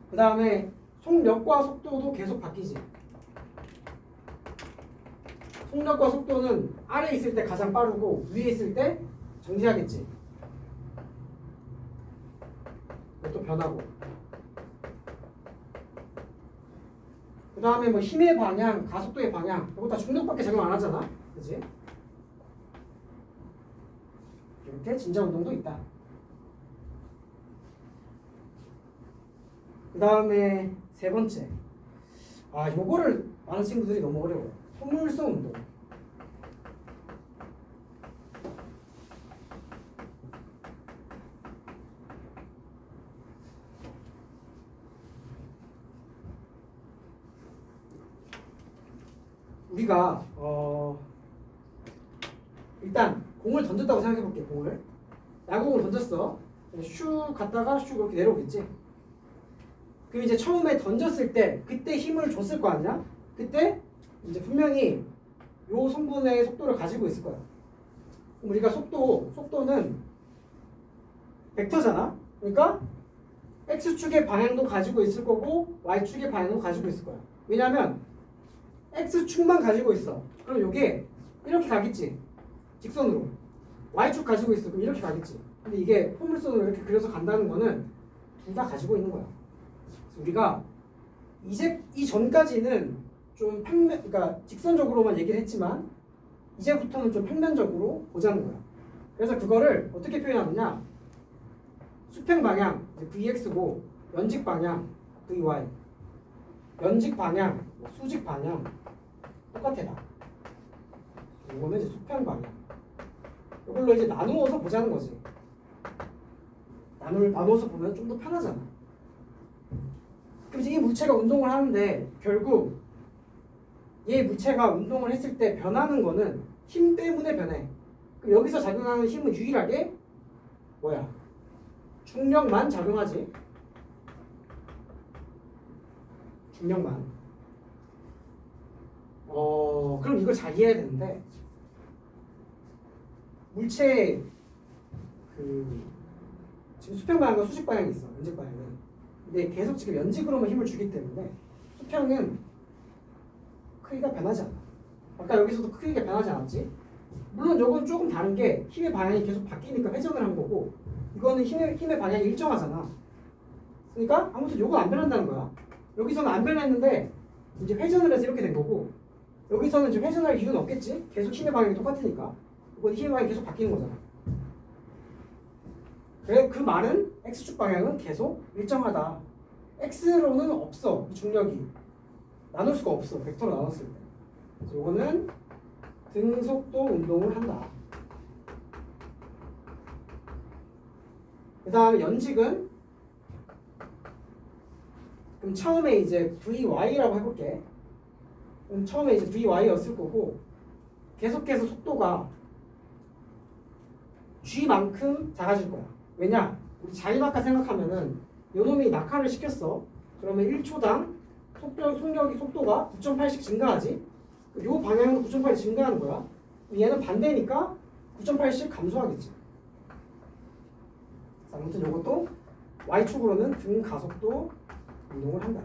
그 다음에 속력과 속도도 계속 바뀌지. 속력과 속도는 아래에 있을 때 가장 빠르고 위에 있을 때 정지하겠지. 이것도 변하고. 그 다음에 뭐 힘의 방향, 가속도의 방향 이거 다 중력밖에 적용 안 하잖아. 그치? 이렇게 진자 운동도 있다. 그 다음에 세 번째. 요거를 많은 친구들이 너무 어려워요. 포물선 운동. 우리가 일단 공을 던졌다고 생각해 볼게. 공을 야구공을 던졌어. 슉 갔다가 슉 이렇게 내려오겠지. 그럼 이제 처음에 던졌을 때 그때 힘을 줬을 거 아니야? 그때 이제 분명히 요 성분의 속도를 가지고 있을 거야. 그럼 우리가 속도는 벡터잖아. 그러니까 x축의 방향도 가지고 있을 거고 y축의 방향도 가지고 있을 거야. 왜냐면 x축만 가지고 있어. 그럼 요게 이렇게 가겠지. 직선으로. y축 가지고 있어. 그럼 이렇게 가겠지. 근데 이게 포물선으로 이렇게 그려서 간다는 거는 둘 다 가지고 있는 거야. 그래서 우리가 이제 이전까지는 좀 그러니까 직선적으로만 얘기를 했지만 이제부터는 좀 평면적으로 보자는 거야. 그래서 그거를 어떻게 표현하느냐? 수평 방향 vx고 연직 방향 vy, 연직 방향, 수직 방향 똑같아 다. 이거는 이제 수평 방향. 이걸로 이제 나누어서 보자는 거지. 나누어서 보면 좀 더 편하잖아. 그럼 이제 이 물체가 운동을 하는데 결국 얘 물체가 운동을 했을 때 변하는 거는 힘 때문에 변해. 그럼 여기서 작용하는 힘은 유일하게 뭐야? 중력만 작용하지. 중력만. 그럼 이걸 잘 이해해야 되는데 물체의 지금 수평 방향과 수직 방향이 있어. 연직 방향은. 근데 계속 지금 연직으로만 힘을 주기 때문에 수평은 크기가 변하지 않아. 아까 여기서도 크기가 변하지 않았지? 물론 이건 조금 다른 게 힘의 방향이 계속 바뀌니까 회전을 한 거고 이거는 힘의 방향이 일정하잖아. 그러니까 아무튼 이건 안 변한다는 거야. 여기서는 안 변했는데 이제 회전을 해서 이렇게 된 거고 여기서는 지금 회전할 이유는 없겠지? 계속 힘의 방향이 똑같으니까. 이건 힘의 방향이 계속 바뀌는 거잖아. 그래 그 말은 x축 방향은 계속 일정하다. x로는 없어. 중력이. 나눌 수가 없어. 벡터로 나눴을 때. 그래서 이거는 등속도 운동을 한다. 그 다음에 연직은 그럼 처음에 이제 vy라고 해볼게. 그럼 처음에 이제 vy였을 거고 계속해서 속도가 g만큼 작아질 거야. 왜냐? 우리 자기낙하 생각하면은 요놈이 낙하를 시켰어. 그러면 1초당 속도가 9.8씩 증가하지. 요 방향으로 9.8이 증가하는 거야. 얘는 반대니까 9.8씩 감소하겠지. 아무튼 요것도 y축으로는 등 가속도 운동을 한다.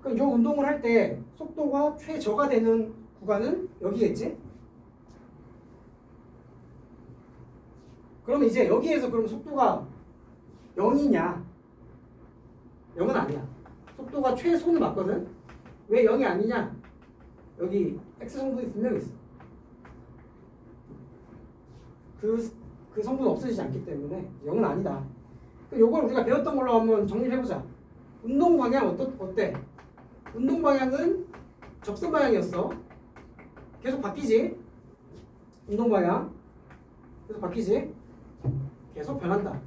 그럼 요 운동을 할 때 속도가 최저가 되는 구간은 여기겠지? 그러면 이제 여기에서 그럼 속도가 0이냐? 0은 아니야. 속도가 최소는 맞거든? 왜 0이 아니냐? 여기 x 성분이 분명히 있어. 그 성분은 없어지지 않기 때문에 0은 아니다. 요걸 우리가 배웠던 걸로 한번 정리를 해보자. 운동 방향 어때? 운동 방향은 접선 방향이었어. 계속 바뀌지? 운동 방향 계속 바뀌지? 계속 변한다.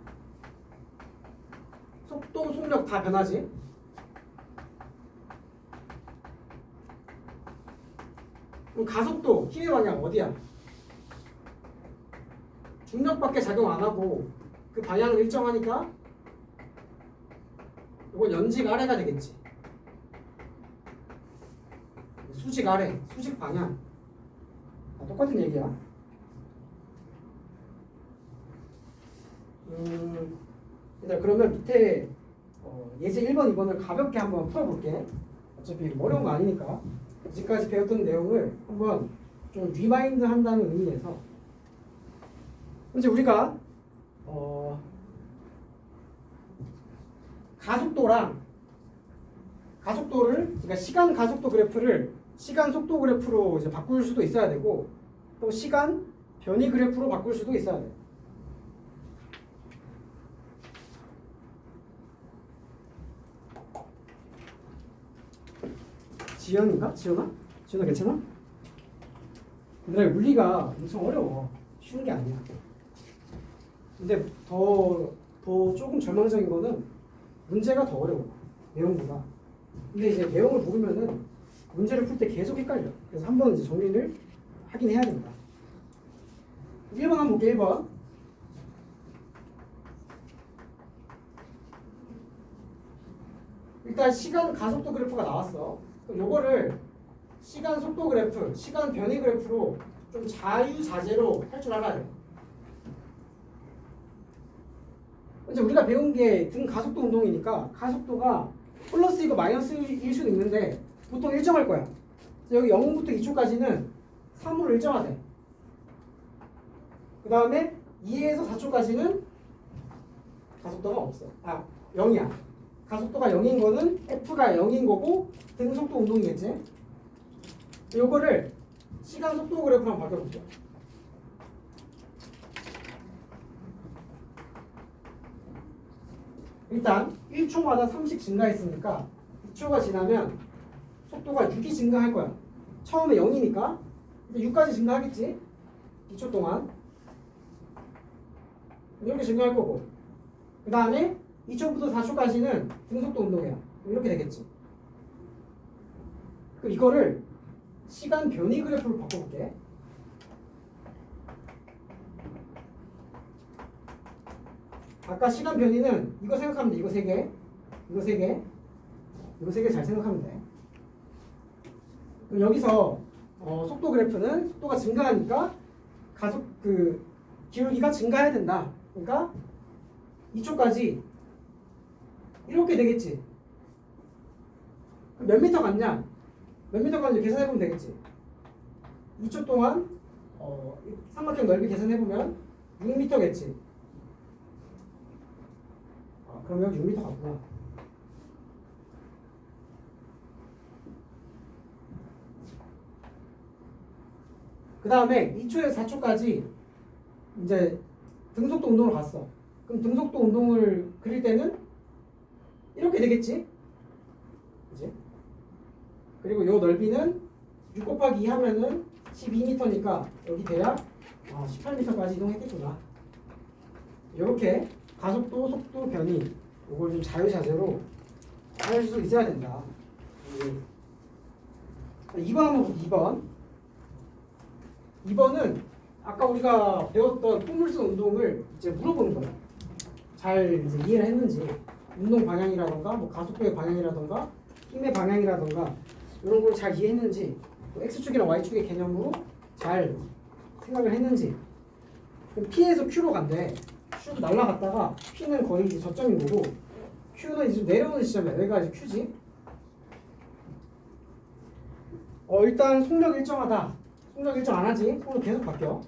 속도, 속력 다 변하지? 그럼 가속도, 힘의 방향 어디야? 중력밖에 작용 안 하고 그 방향은 일정하니까 이건 연직 아래가 되겠지. 수직 아래, 수직 방향. 똑같은 얘기야. 일단 그러면 밑에 예제 1번, 2번을 가볍게 한번 풀어볼게. 어차피 어려운 거 아니니까. 지금까지 배웠던 내용을 한번 좀 리마인드 한다는 의미에서 이제 우리가 가속도를 그러니까 시간 가속도 그래프를 시간 속도 그래프로 이제 바꿀 수도 있어야 되고 또 시간 변이 그래프로 바꿀 수도 있어야 돼. 지연인가? 지연아? 지연아 괜찮아? 얘들아 물리가 엄청 어려워. 쉬운 게 아니야. 근데 더 조금 절망적인 거는 문제가 더 어려워. 내용보다. 근데 이제 내용을 모르면은 문제를 풀 때 계속 헷갈려. 그래서 한번 이제 정리를 하긴 해야 된다. 1번 한번 볼게. 1번. 일단 시간 가속도 그래프가 나왔어. 요거를 시간 속도 그래프, 시간 변이 그래프로 좀 자유자재로 할 줄 알아야 돼. 이제 우리가 배운 게 등 가속도 운동이니까 가속도가 플러스이고 마이너스일 수도 있는데 보통 일정할 거야. 여기 0부터 2초까지는 3으로 일정하대. 그 다음에 2에서 4초까지는 가속도가 없어. 0이야. 가속도가 0인 거는 F가 0인 거고 등속도 운동이겠지. 요거를 시간 속도 그래프로 한번 바꿔볼게요. 일단 1초마다 3씩 증가했으니까 2초가 지나면 속도가 6이 증가할 거야. 처음에 0이니까 이제 6까지 증가하겠지. 2초 동안 이렇게 증가할 거고 그 다음에 2초부터 4초까지는 등속도 운동이야. 이렇게 되겠지. 그럼 이거를 시간 변이 그래프로 바꿔볼게. 아까 시간 변이는 이거 생각하면 돼. 이거 3개, 이거 3개, 이거 3개 잘 생각하면 돼. 그럼 여기서 속도 그래프는 속도가 증가하니까 가속 기울기가 증가해야 된다. 그러니까 2초까지 이렇게 되겠지. 몇 미터 갔냐? 몇 미터 갔는지 계산해보면 되겠지. 2초 동안 삼각형 넓이 계산해보면 6m겠지. 그러면 6m 갔구나. 그 다음에 2초에서 4초까지 이제 등속도 운동을 갔어. 그럼 등속도 운동을 그릴 때는 이렇게 되겠지? 그치? 그리고 요 넓이는 6 곱하기 2 하면은 12m니까 여기 대략 18m까지 이동했겠구나. 이렇게 가속도, 속도 변이 이걸 좀 자유자재로 할 수 있어야 된다. 2번 한번 볼게요. 2번. 2번은 아까 우리가 배웠던 포물선 운동을 이제 물어보는 거야. 잘 이제 이해를 했는지 운동 방향이라던가 뭐 가속도의 방향이라던가 힘의 방향이라던가 이런 걸 잘 이해했는지 또 X축이나 Y축의 개념으로 잘 생각을 했는지. 그럼 P에서 Q로 간대. Q도 날아갔다가 P는 거의 이제 저점인 거고 Q는 이제 내려오는 시점이야. 여기가 이제 Q지. 일단 속력 일정하다. 속력 일정 안 하지. 속력 계속 바뀌어.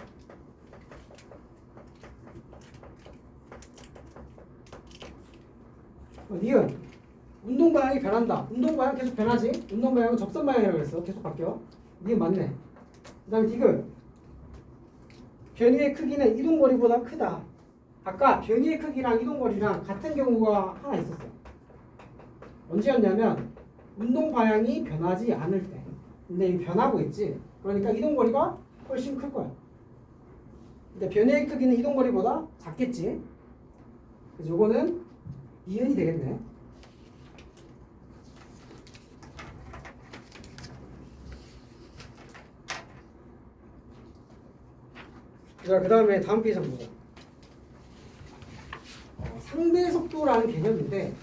니은 운동 방향이 변한다. 운동 방향 계속 변하지. 운동 방향은 접선 방향이라고 했어. 계속 바뀌어. 니은 맞네. 그 다음에 디귿 변위의 크기는 이동거리보다 크다. 아까 변위의 크기랑 이동거리랑 같은 경우가 하나 있었어. 언제였냐면 운동 방향이 변하지 않을 때. 근데 이 변하고 있지. 그러니까 이동거리가 훨씬 클 거야. 근데 변위의 크기는 이동거리보다 작겠지. 그래서 요거는 이은이 되겠네. 자, 그 다음에 다음 페이지 한번 보자. 상대 속도라는 개념인데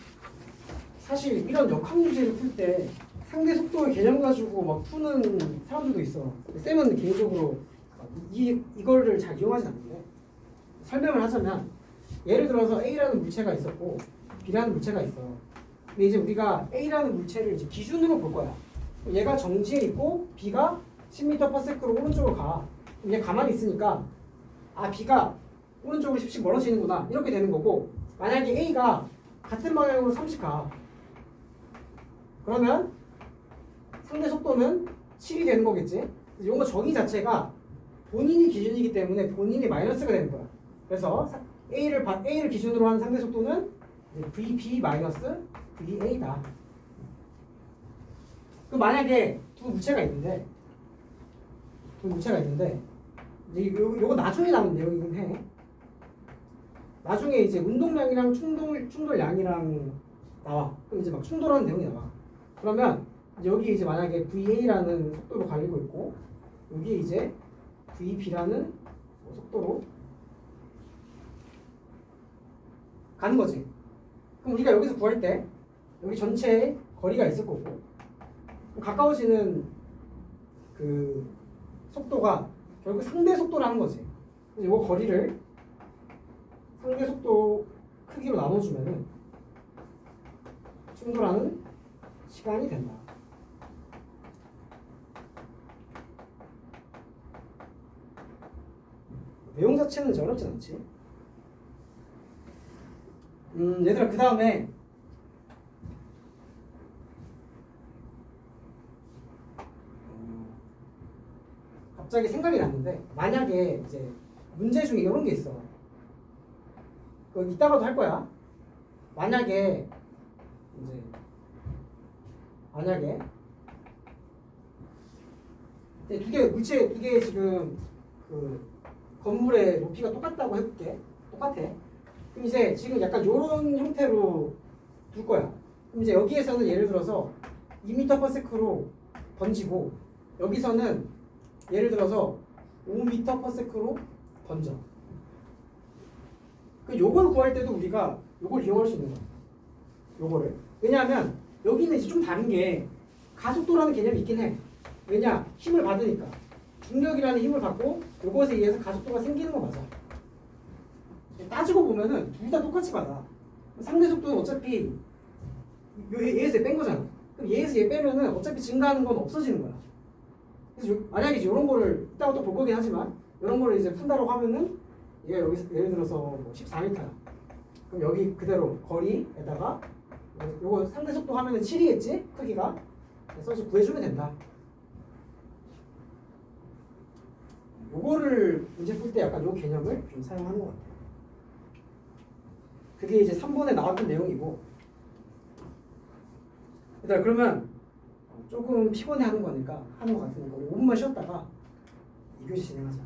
사실 이런 역학 문제를 풀 때 상대 속도의 개념 가지고 막 푸는 사람들도 있어. 쌤은 개인적으로 이거를 잘 이용하지 않는데 설명을 하자면 예를 들어서 A라는 물체가 있었고 B라는 물체가 있어. 근데 이제 우리가 A라는 물체를 이제 기준으로 볼 거야. 얘가 정지에 있고 B가 10m/s로 오른쪽으로 가. 그럼 얘 가만히 있으니까 아 B가 오른쪽으로 10씩 멀어지는구나 이렇게 되는 거고, 만약에 A가 같은 방향으로 30 가. 그러면 상대 속도는 7이 되는 거겠지. 이거 정의 자체가 본인이 기준이기 때문에 본인이 마이너스가 되는 거야. 그래서 A를 기준으로 하는 상대 속도는 VB 마이너스 VA다. 그럼 만약에 두 물체가 있는데 이제 요거 나중에 나온 내용이긴 해. 나중에 이제 운동량이랑 충돌량이랑 나와. 그럼 이제 막 충돌하는 내용이 나와. 그러면 여기 이제 만약에 VA라는 속도로 갈리고 있고 여기 이제 VB라는 속도로 가는 거지. 그럼 우리가 여기서 구할 때 여기 전체에 거리가 있을 거고 가까워지는 그 속도가 결국 상대 속도라는 거지. 이거 거리를 상대 속도 크기로 나눠주면은 충돌하는 시간이 된다. 내용 자체는 이제 어렵진 않지. 얘들아, 그 다음에 갑자기 생각이 났는데, 만약에 이제 문제 중에 이런 게 있어. 그거 이따가도 할 거야. 만약에 물체 두 개 지금 그 건물의 높이가 똑같다고 해볼게. 똑같아. 그럼 이제 지금 약간 요런 형태로 둘 거야. 그럼 이제 여기에서는 예를 들어서 2m/s로 던지고 여기서는 예를 들어서 5m/s로 던져. 그 요걸 구할 때도 우리가 요걸 이용할 수 있는 거야. 요거를. 왜냐하면 여기는 이제 좀 다른 게 가속도라는 개념이 있긴 해. 왜냐? 힘을 받으니까. 중력이라는 힘을 받고 요것에 의해서 가속도가 생기는 거 맞아. 따지고 보면은 둘 다 똑같이 받아. 상대 속도는 어차피 얘에서 뺀 거잖아. 그럼 얘에서 얘 빼면은 어차피 증가하는 건 없어지는 거야. 그래서 만약에 이제 이런 거를 이따가 또 볼 거긴 하지만 이런 거를 이제 푼다고 하면은 얘가 여기서 예를 들어서 뭐 14m야. 그럼 여기 그대로 거리에다가 요거 상대 속도 하면은 7이겠지? 크기가. 그래서 구해주면 된다. 요거를 문제 풀 때 약간 요 개념을 좀 사용하는 것 같아요. 그게 이제 3번에 나왔던 내용이고. 일단 그러면 조금 피곤해하는 거니까 하는 것 같으니까 우리 5분만 쉬었다가 2교시 진행하자.